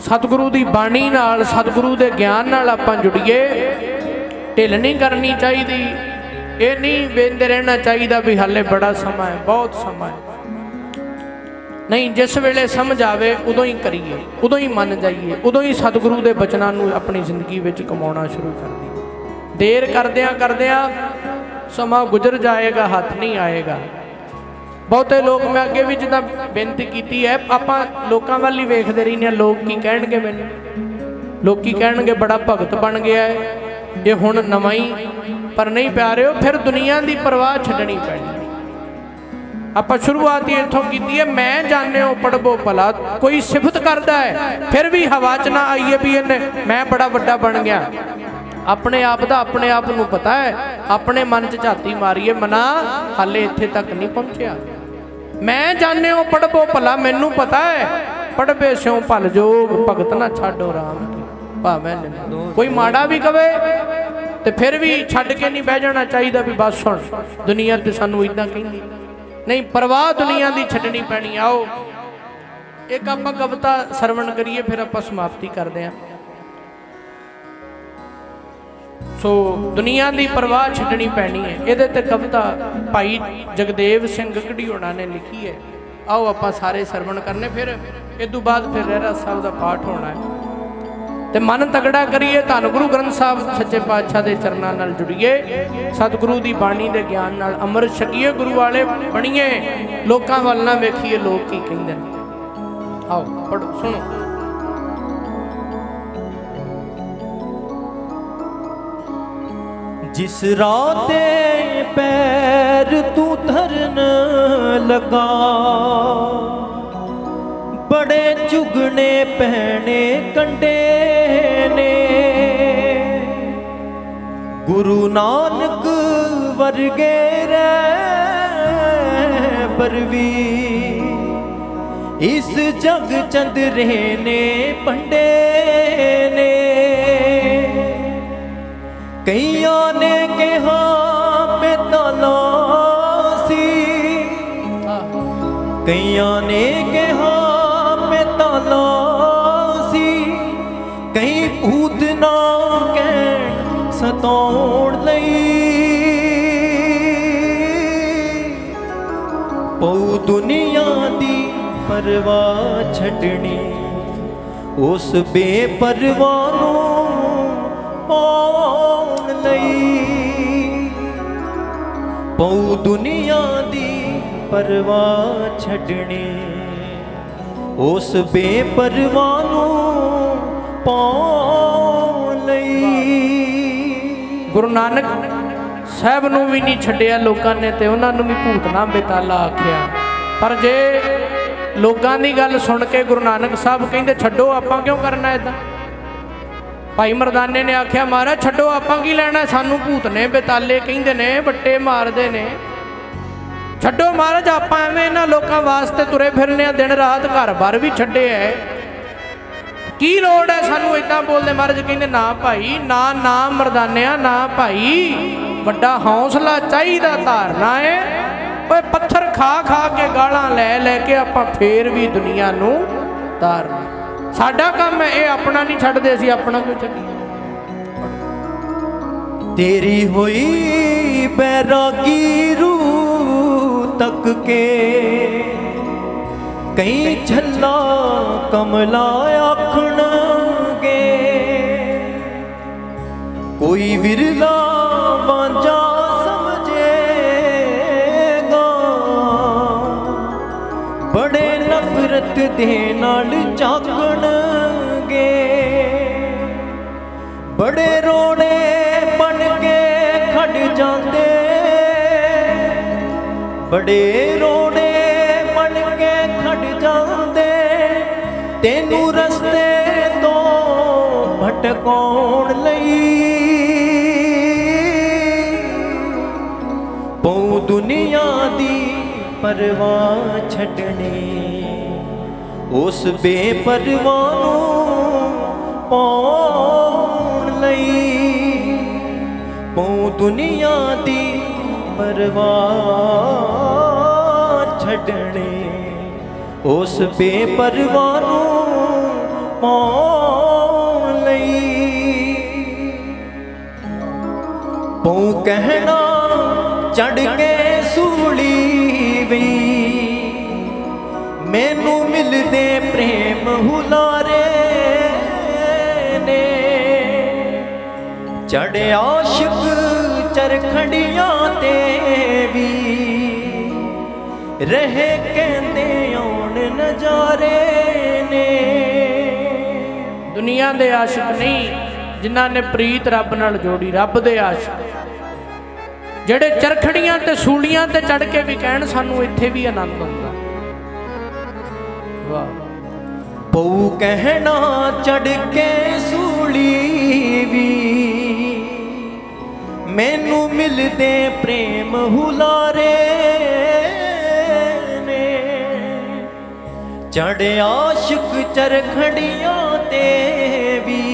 S1: सतगुरु की बाणी नाल, सतगुरु के ज्ञान नाल आपां जुड़िए। ढिल नहीं करनी चाहिए, ये नहीं बेंदे रहना चाहिए भी हाले बड़ा समा है, बहुत समा है। नहीं, जिस वेले समझ आवे उदों ही करिए, उदों ही मन जाइए, उदों ही सतगुरु के बचनों नूं अपनी जिंदगी में कमाना शुरू कर दी। देर करदियां करदियां समा गुजर जाएगा, हाथ नहीं आएगा। बहुते लोग, मैं अगे भी जिदा बेनती की है, आपां लोकां वाल ही वेखदे रहिंदे हां, लोग की कहणगे मैनूं, लोग की कहणगे बड़ा भगत बन गया है ये हुण नवां ही। पर नहीं प्यारिओ, फिर दुनिया की परवाह छड्डणी पैणी। आपां शुरुआत ही इत्थों कीती है, मैं जानिओ पढ़बो भला। कोई सिफत करदा है फिर भी हवा च ना आईए भी इन्हें मैं बड़ा वड्डा बन गया। अपने आप का अपने आप नूं पता है, अपने मन च झाती मारीए, मना हाले इत्थे तक नहीं पहुंचिया। मैं जानिओ पढ़बो भला, मैनू पता है पढ़बे स्यों भल जोग, भगत ना छाडो राम की भावें। कोई माड़ा भी कवे तो फिर भी छड्ड के नहीं बह जाना चाहिए भी बस सुन दुनिया तो सानू इदां कहंदी नहीं, परवाह दुनिया की छड्डनी पैनी। आओ एक आपां कविता सरवण करिए, फिर आपां समाप्ति करते हैं। सो दुनिया की परवाह छड्डनी पैनी है, ये ते कविता भाई जगदेव सिंह गढ़ी होना ने लिखी है। आओ आपां सारे सरवण करने, फिर इदों बाद फिर रहरास साहब का पाठ होना है। तो मन तगड़ा करिए, धन गुरु ग्रंथ साहब सच्चे पातशाह के चरणों नाल जुड़िए, सतगुरु की बाणी के ज्ञान नाल अमृत छकीए, गुरु वाले बणीए, लोकां वल ना वेखीए लोग की कहिंदे ने। आओ पढ़ो सुनो।
S2: जिस राते पैर तू धरन लगा, बड़े ਥੋੜੇ ਚੁਗਣੇ ਪੈਣੇ ਕੰਡੇ ਨੇ। ਗੁਰੂ ਨਾਨਕ ਵਰਗੇ ਰਹਿਬਰ ਵੀ ਇਸ ਜਗ ਚੰਦਰੇ ਨੇ ਪੰਡੇ ਨੇ। ਕਈਆਂ ਨੇ ਕਿਹਾ ਬੇਤਾਲਾ ਸੀ, ਕਈਆਂ ਨੇ ਕਿਹਾ ਬੇਤਾਲਾ ਸੀ। ਕਈ ਭੂਤ ਨਾ ਕਹਿਣ ਸਤਾਉਣ ਲਈ ਪਊ ਦੁਨੀਆ ਦੀ ਪਰਵਾਹ ਛੱਡਣੀ, ਉਸ ਬੇਪਰਵਾਹ ਨੂੰ ਪਾਉਣ ਲਈ ਪਊ ਦੁਨੀਆ ਦੀ ਪਰਵਾਹ ਛੱਡਣੀ, ਉਸ ਬੇਪਰਵਾਹ ਨੂੰ ਪਾਉਣ ਲਈ।
S1: ਗੁਰੂ ਨਾਨਕ ਸਾਹਿਬ ਨੂੰ ਵੀ ਨਹੀਂ ਛੱਡਿਆ ਲੋਕਾਂ ਨੇ, ਤੇ ਉਹਨਾਂ ਨੂੰ ਵੀ ਭੂਤਨਾ ਬੇਤਾਲਾ ਆਖਿਆ। ਪਰ ਜੇ ਲੋਕਾਂ ਦੀ ਗੱਲ ਸੁਣ ਕੇ ਗੁਰੂ ਨਾਨਕ ਸਾਹਿਬ ਕਹਿੰਦੇ ਛੱਡੋ, ਆਪਾਂ ਕਿਉਂ ਕਰਨਾ ਇਦਾਂ। ਭਾਈ ਮਰਦਾਨੇ ਨੇ ਆਖਿਆ ਮਹਾਰਾਜ ਛੱਡੋ, ਆਪਾਂ ਕੀ ਲੈਣਾ, ਸਾਨੂੰ ਭੂਤ ਨੇ ਬੇਤਾਲੇ ਕਹਿੰਦੇ ਨੇ, ਵੱਟੇ ਮਾਰਦੇ ਨੇ, ਛੱਡੋ ਮਹਾਰਾਜ। ਆਪਾਂ ਐਵੇਂ ਇਹਨਾਂ ਲੋਕਾਂ ਵਾਸਤੇ ਤੁਰੇ ਫਿਰਨੇ ਆ, ਦਿਨ ਰਾਤ ਘਰ ਬਾਰ ਵੀ ਛੱਡੇ ਐ, ਕੀ ਲੋੜ ਹੈ ਸਾਨੂੰ ਇਦਾਂ ਬੋਲਦੇ। ਮਹਾਰਾਜ ਕਹਿੰਦੇ ਨਾ ਭਾਈ, ਨਾ ਨਾ ਮਰਦਾਨਿਆ, ਨਾ ਭਾਈ, ਵੱਡਾ ਹੌਸਲਾ ਚਾਹੀਦਾ ਧਾਰਨਾ ਹੈ। ਓਏ ਪੱਥਰ ਖਾ ਖਾ ਕੇ ਗਾਲਾਂ ਲੈ ਲੈ ਕੇ ਆਪਾਂ ਫੇਰ ਵੀ ਦੁਨੀਆ ਨੂੰ ਤਾਰਨਾ ਸਾਡਾ ਕੰਮ ਹੈ। ਇਹ ਆਪਣਾ ਨਹੀਂ ਛੱਡਦੇ, ਅਸੀਂ ਆਪਣਾ ਕਿਉਂ ਛੱਡੀਏ।
S2: ਤੇਰੀ ਹੋਈ ਬੈਰਾਗੀ ਰੂਹ ਤੱਕ ਕੇ ਕਈ ਛੱਲਾ ਕਮਲਾ ਆਖਣਗੇ, ਕੋਈ ਵਿਰਲਾ ਵਾਂਝਾ ਸਮਝੇਗਾ, ਬੜੇ ਨਫ਼ਰਤ ਦੇ ਨਾਲ ਝਾਕਣਗੇ, ਬੜੇ ਰੋਣੇ ਬਣ ਕੇ ਖੜ ਜਾਂਦੇ, ਬੜੇ ਰੋਣੇ ਬਣ ਕੇ ਖੜ ਜਾਂਦੇ, ਤੈਨੂੰ ਰਸਤੇ ਤੋਂ ਭਟਕਾਉਣ ਲਈ ਪਊ ਦੁਨੀਆ ਦੀ ਪਰਵਾਹ ਛੱਡਣੀ, ਉਸ ਬੇਪਰਵਾਹ ਨੂੰ ਪਾਉਣ ਲਈ ਪਊ ਦੁਨੀਆ ਦੀ ਪਰਵਾਹ ਛੱਡਣੀ, ਉਸ ਬੇਪਰਵਾਹ ਨੂੰ ਪਾਉਣ ਲਈ ਪਊ ਕਹਿਣਾ ਚੜ ਕੇ ਸੂਲੀ ਵੀ, ਮੈਨੂੰ ਮਿਲਦੇ ਪ੍ਰੇਮ ਹੁਲਾਰੇ ਨੇ, ਚੜ੍ਹ ਆਸ਼ਿਕ ਚਰਖੜੀਆਂ ਤੇ ਵੀ, ਰਹੇ ਕਹਿੰਦੇ ਆਉਣ ਨਜ਼ਾਰੇ ਨੇ।
S1: ਦੁਨੀਆ ਦੇ ਆਸ਼ਿਕ ਨਹੀਂ, ਜਿਨ੍ਹਾਂ ਨੇ ਪ੍ਰੀਤ ਰੱਬ ਨਾਲ ਜੋੜੀ, ਰੱਬ ਦੇ ਆਸ਼ਿਕ, ਜਿਹੜੇ ਚਰਖੜੀਆਂ ਤੇ ਸੂਲੀਆਂ ਤੇ ਚੜ ਕੇ ਵੀ ਕਹਿਣ ਸਾਨੂੰ ਇੱਥੇ ਵੀ ਆਨੰਦ ਆਉਂਦਾ। ਵਾਹ।
S2: ਪਊ ਕਹਿਣਾ ਚੜ ਕੇ ਸੂਲੀ ਵੀ, ਮੈਨੂੰ ਮਿਲਦੇ ਪ੍ਰੇਮ ਹੁਲਾਰੇ ਨੇ, ਚੜ ਆਸ਼ਿਕ ਚਰਖੜੀਆਂ ਤੇ ਵੀ,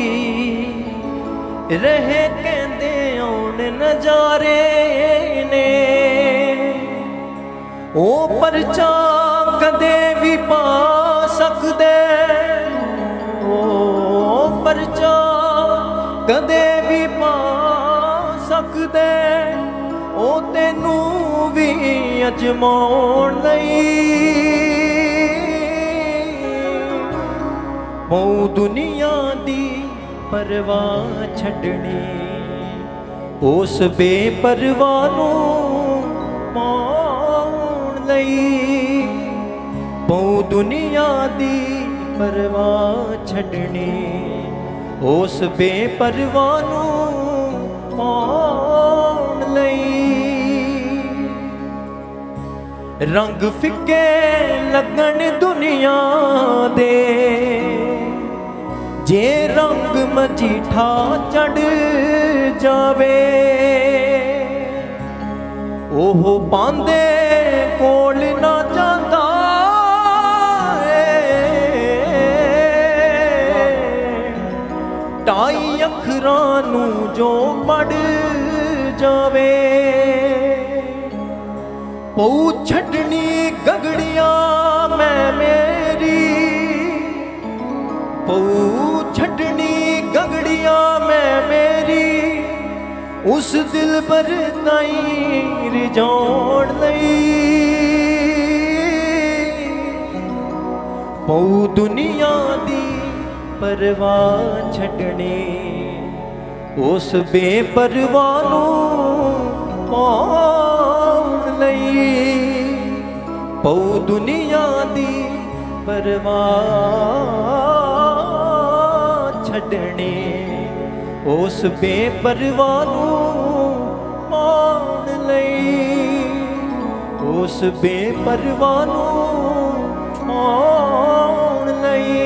S2: ਰਹੇ ਕਹਿੰਦੇ ਆਉਣ ਨਜ਼ਾਰੇ ਨੇ। ਉਹ ਪਰਚਾ ਕਦੇ ਵੀ ਪਾ ਸਕਦੇ, ਉਹ ਪਰਚਾ ਕਦੇ ਵੀ ਪਾ ਸਕਦੇ, ਉਹ ਤੈਨੂੰ ਵੀ ਅਜਮਾਉਣ ਲਈ ਪਊ ਦੁਨੀਆ ਦੀ ਪਰਵਾਹ ਛੱਡਣੀ, ਉਸ ਬੇਪਰਵਾਹ ਨੂੰ ਪਾਉਣ ਲਈ ਪਊ ਦੁਨੀਆ ਦੀ ਪਰਵਾਹ ਛੱਡਣੀ, ਉਸ ਬੇਪਰਵਾਹ ਨੂੰ ਪਾਉਣ ਲਈ रंग फिके लगन दुनिया दे, जे रंग मजीठा चढ़ जावे, ओह पांदे कोल ना जांदा ढाई अखरां नूं जो पढ़ जावे। पौ छड्डनी गगड़ियां मैं मेरी, पौ छड्डनी गगड़ियां मैं मेरी, उस दिल पर ताईं रिझाउण लई। पौ दुनिया दी परवाह छड्डनी, उस बेपरवाह नूं पाउण लई। पौ दुनिया दी परवाह छड्डनी, उस बेपरवाह नूं पाउण लई। उस बेपरवाह नूं पाउण लई,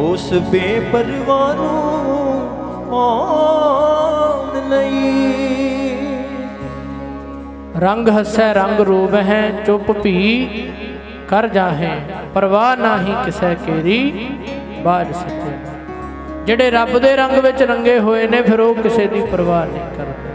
S2: उस बेपरवाह नूं पाउण लई।
S1: रंग हसै रंग रोब है, चुप भी कर जाहे, परवाह नाही किसे केरी बाज सच्चे। ਜਿਹੜੇ ਰੱਬ ਦੇ ਰੰਗ ਵਿੱਚ ਰੰਗੇ ਹੋਏ ਨੇ ਫਿਰ ਉਹ ਕਿਸੇ ਦੀ ਪਰਵਾਹ ਨਹੀਂ ਕਰਦੇ।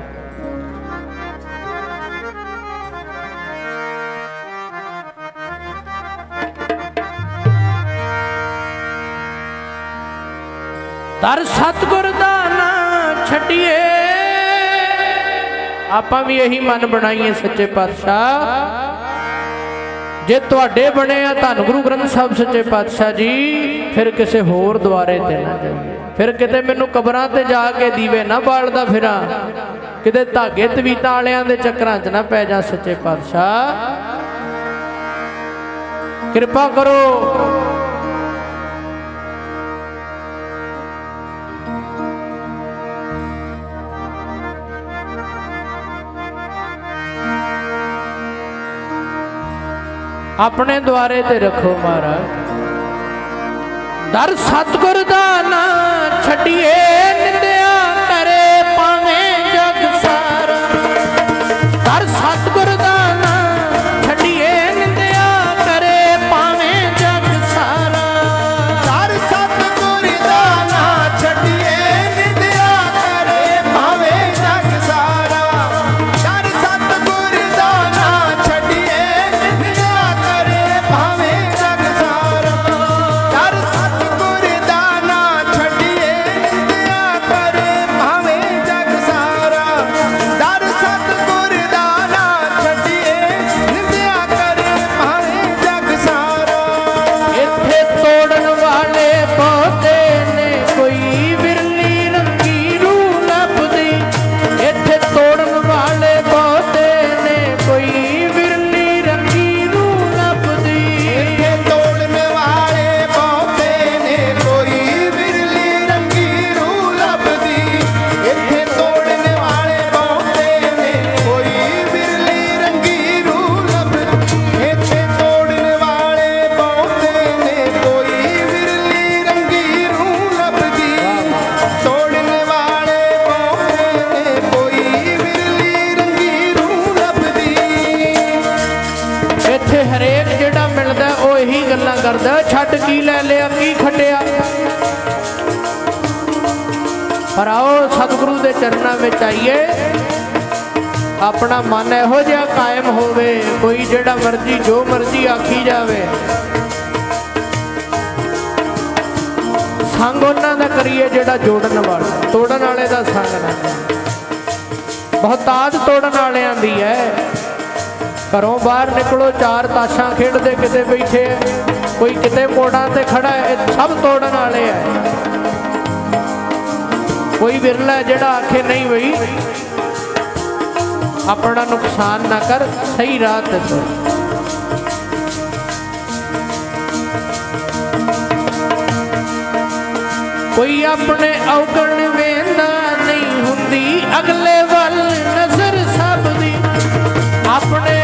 S1: ਦਰ ਸਤਿਗੁਰ ਦਾ ਨਾਂ ਛੱਡੀਏ, ਆਪਾਂ ਵੀ ਇਹੀ ਮਨ ਬਣਾਈਏ ਸੱਚੇ ਪਾਤਸ਼ਾਹ। ਜੇ ਤੁਹਾਡੇ ਬਣੇ ਆ ਧੰਨ ਗੁਰੂ ਗ੍ਰੰਥ ਸਾਹਿਬ ਸੱਚੇ ਪਾਤਸ਼ਾਹ ਜੀ, ਫਿਰ ਕਿਸੇ ਹੋਰ ਦੁਆਰੇ ਤੇ ਨਾ ਜਾਈਏ। ਫਿਰ ਕਿਤੇ ਮੈਨੂੰ ਕਬਰਾਂ ਤੇ ਜਾ ਕੇ ਦੀਵੇ ਨਾ ਬਾਲਦਾ ਫਿਰਾਂ, ਕਿਤੇ ਧਾਗੇ ਤਵੀਤਾਂ ਵਾਲਿਆਂ ਦੇ ਚੱਕਰਾਂ 'ਚ ਨਾ ਪੈ ਜਾ ਸੱਚੇ ਪਾਤਸ਼ਾਹ। ਕਿਰਪਾ ਕਰੋ। ਆਪਣੇ ਦੁਆਰੇ ਤੇ ਰੱਖੋ ਮਹਾਰਾਜ। ਦਰ ਸਤਿਗੁਰ ਦਾ ਨਾਂ ਛੱਡੀਏ, ਨਿੰਦਿਆ ਕਰੇ ਭਾਵੇਂ ਜਗ ਸਾਰਾ। ਦਰ ਸਤਿਗੁਰ ਦਾ ਨਾਂ ਛੱਡੀਏ, ਨਿੰਦਿਆ ਕਰੇ ਭਾਵੇਂ ਜਗ ਸਾਰਾ।
S2: ਦਰ ਸਤਿਗੁਰ ਦਾ ਨਾਂ ਛੱਡੀਏ, ਨਿੰਦਿਆ ਕਰੇ ਭਾਵੇਂ ਜਗ ਸਾਰਾ। ਦਰ ਸਤਿਗੁਰ ਦਾ ਨਾਂ ਛੱਡੀਏ, ਨਿੰਦਿਆ ਕਰੇ ਭਾਵੇਂ ਜਗ ਸਾਰਾ। ਦਰ ਸਤਿਗੁਰ ਦਾ ਨਾਂ ਛੱਡੀਏ, ਨਿੰਦਿਆ ਕਰੇ ਭਾਵੇਂ ਜਗ ਸਾਰਾ। ਦਰ ਸਤਿਗੁਰ ਦਾ ਨਾਂ ਛੱਡੀਏ, ਨਿੰਦਿਆ ਕਰੇ ਭਾਵੇਂ ਜਗ ਸਾਰਾ।
S1: ਇੱਥੇ ਤੋੜਨ ਵਾਲੇ ਬਹੁਤੇ ਨੇ, ਕੋਈ ਵਿਰਲੀ ਰੰਗੀ ਰੂਹ ਲੱਭਦੀ। ਇੱਥੇ ਤੋੜਨ ਵਾਲੇ ਬਹੁਤੇ ਨੇ, ਕੋਈ ਵਿਰਲੀ ਰੰਗੀ ਰੂਹ ਲੱਭਦੀ।
S2: ਇੱਥੇ ਤੋੜਨ ਵਾਲੇ ਬਹੁਤੇ ਨੇ, ਕੋਈ ਵਿਰਲੀ ਰੰਗੀ ਰੂਹ ਲੱਭਦੀ। ਇੱਥੇ ਤੋੜਨ ਵਾਲੇ ਬਹੁਤੇ ਨੇ, ਕੋਈ ਵਿਰਲੀ ਰੰਗੀ ਰੂਹ ਲੱਭਦੀ। ਇੱਥੇ ਤੋੜਨ ਵਾਲੇ ਬਹੁਤੇ ਨੇ, ਕੋਈ ਵਿਰਲੀ ਰੰਗੀ ਰੂਹ ਲੱਭਦੀ। ਤੋੜਨ ਵਾਲੇ ਬਹੁਤੇ ਨੇ, ਕੋਈ ਵਿਰਲੀ ਰੰਗੀ ਰੂਹ ਲੱਭਦੀ।
S1: ਇੱਥੇ ਹਰੇਕ ਜਿਹੜਾ ਮਿਲਦਾ ਉਹ ਇਹੀ ਗੱਲਾਂ ਕਰਦਾ, ਛੱਡ ਕੀ ਲੈ ਲਿਆ, ਕੀ ਖੱਟਿਆ। ਪਰ ਆਓ ਸਤਿਗੁਰੂ ਦੇ ਚਰਨਾਂ ਵਿੱਚ ਆਈਏ, ਆਪਣਾ ਮਨ ਇਹੋ ਜਿਹਾ ਕਾਇਮ ਹੋਵੇ, ਕੋਈ ਜਿਹੜਾ ਮਰਜ਼ੀ ਜੋ ਮਰਜ਼ੀ ਆਖੀ ਜਾਵੇ, ਸੰਗ ਉਹਨਾਂ ਦਾ ਕਰੀਏ ਜਿਹੜਾ ਜੋੜਨ ਵਾਲਾ। ਤੋੜਨ ਵਾਲੇ ਦਾ ਸੰਗ ਨਾ ਕਰੀਏ। ਬਹੁਤਾਤ ਤੋੜਨ ਵਾਲਿਆਂ ਦੀ ਹੈ। ਘਰੋਂ ਬਾਹਰ ਨਿਕਲੋ, ਚਾਰ ਤਾਸ਼ਾਂ ਖੇਡਦੇ ਕਿਤੇ ਬੈਠੇ, ਕੋਈ ਕਿਤੇ ਮੋੜਾਂ ਤੇ ਖੜਾ ਹੈ, ਇਹ ਸਭ ਤੋੜਨ ਵਾਲੇ ਹੈ। ਕੋਈ ਵਿਰਲਾ ਜਿਹੜਾ ਆਖੇ ਨਹੀਂ ਬਈ ਆਪਣਾ ਨੁਕਸਾਨ ਨਾ ਕਰ, ਸਹੀ ਰਾਹ ਤੇ ਤੁਰ। ਕੋਈ ਆਪਣੇ ਔਗਣ ਵੇਂਦਾ ਨਹੀਂ ਹੁੰਦੀ, ਅਗਲੇ ਵੱਲ ਨਜ਼ਰ ਸਭ ਦੀ। ਆਪਣੇ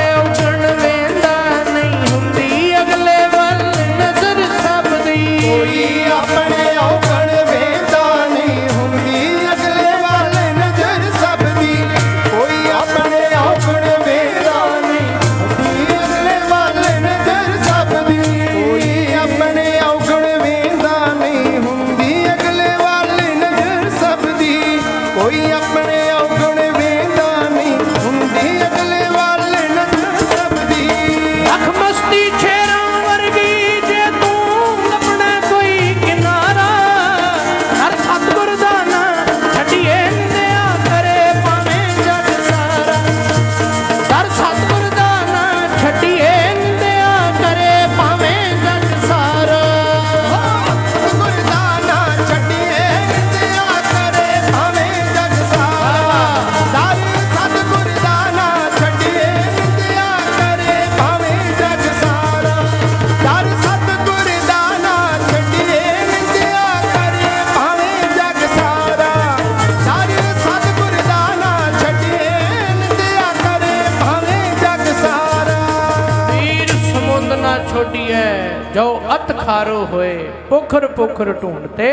S1: खारो होए, पोखर पोखर ढूंढते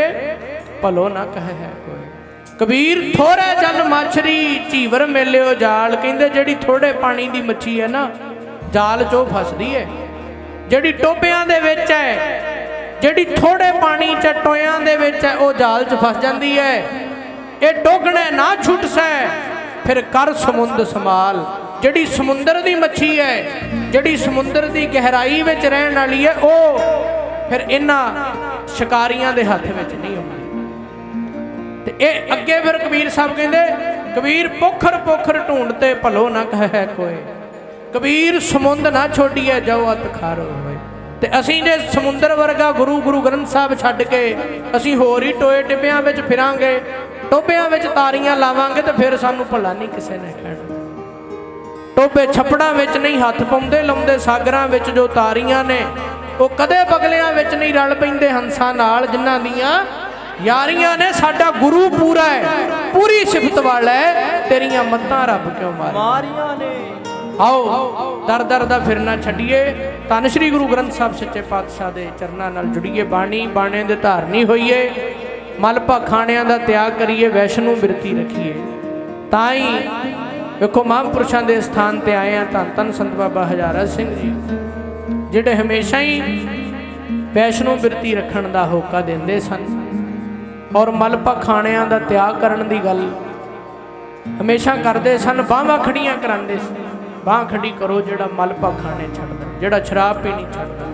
S1: भलो ना कहे है कोई। कबीर थोड़े जल माछरी झीवर मेलियो जाल, कहंदे जिहड़ी थोड़े पानी दी मच्छी है ना जाल चो फसदी है, जिहड़ी टोबियां दे विच है, जिहड़ी थोड़े पानी च टोयां दे विच है, वो जाल च फस जांदी है। ये डोगणे ना छुट सै फिर कर समुंद संभाल, जिहड़ी समुंदर दी मच्छी है, जिहड़ी समुंदर दी गहराई विच रहण वाली है, वो फिर इन्हां शिकारियां दे हत्थ विच नहीं आउंदी। ते ये अगे फिर कबीर साहब कहंदे, कबीर पोखर पोखर ढूंढते भलो ना कहे कोई। कबीर समुंद ना छोड़िए जाओ अत खारो होए। ते असीं जे समुंदर वर्गा गुरु गुरु ग्रंथ साहब छड्ड के असीं होर ही टोए टिब्बियां विच फिरांगे, टोबियां विच तारियां लावांगे, तो फिर सानूं भला नहीं किसी ने कहना। टोबे छपड़ां विच नहीं हत्थ पाउंदे लाउंदे, सागरां विच जो तारियां ने वो कदे बगलियां विच नहीं रल पैंदे हंसां नाल, जिन्हां दियां यारियां ने। साडा गुरु पूरा है, पूरी सिफत वाला है, तेरियां मत्तां रब क्यों मारियां ने। आओ दर दर दा फिरना छड्डिए, धन श्री गुरु ग्रंथ साहब सच्चे पातशाह दे चरनां नाल जुड़िए, बाणी बाणे दे धारनी होइए, मल पाखाणियां दा त्याग करिए, वैष्णु बिरती रखिए। ताई वेखो महापुरुषां दे स्थान ते आए हैं धन धन संत बाबा हजारा सिंह जी, जिहड़े हमेशा ही वैष्णु बिरती रखण दा होका देंदे सन और मल पाखाणियां दा त्याग करन दी गल हमेशा करदे सन। बाहां खड़ियां करांदे सन, बाह खड़ी करो जिहड़ा मल पाखाणे छड्डदा, जिहड़ा शराब पीनी छड्डदा।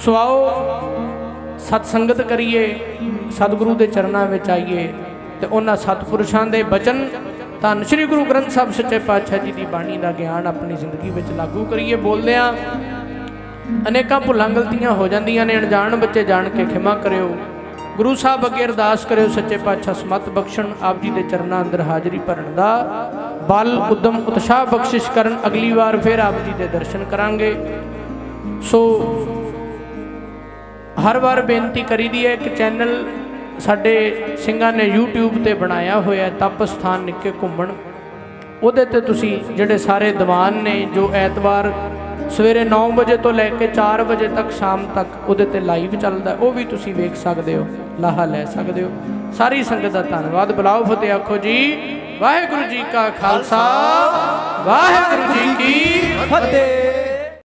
S1: सो आओ सतसंगत करिए, सतगुरु दे चरनां विच आइए ते उन्हां सतपुरुषां दे बचन धन श्री गुरु ग्रंथ साहब सच्चे पातशाह जी की बाणी का ज्ञान अपनी जिंदगी में लागू करिए। बोलदियां अनेकां भुलां गलतियां हो जांदियां ने, अणजाण बच्चे जान के खिमा करियो। गुरु साहब अगे अरदास करियो सच्चे पातशाह समत बख्शण, आप जी के चरनां अंदर हाजरी भरन दा बल उद्यम उत्साह बख्शिश करन। अगली बार फिर आप जी के दर्शन करांगे। सो हर बार बेनती करी दी है कि चैनल साडे ਸਿੰਘਾਂ ने यूट्यूब ते बनाया होया तप स्थान निक्के घुम्मण, ਉਹਦੇ ਤੇ ਤੁਸੀਂ ਜਿਹੜੇ ਸਾਰੇ ਦੀਵਾਨ ने जो ਐਤਵਾਰ सवेरे 9 बजे तो लैके 4 बजे तक शाम तक ਉਹਦੇ ਤੇ लाइव चलता, वो भी तुसी वेख सकते हो, लाहा लै सकते हो। सारी संगत का धन्यवाद। बुलाओ फतेह आखो जी वाहिगुरू जी का खालसा वाहिगुरू जी की फतेह।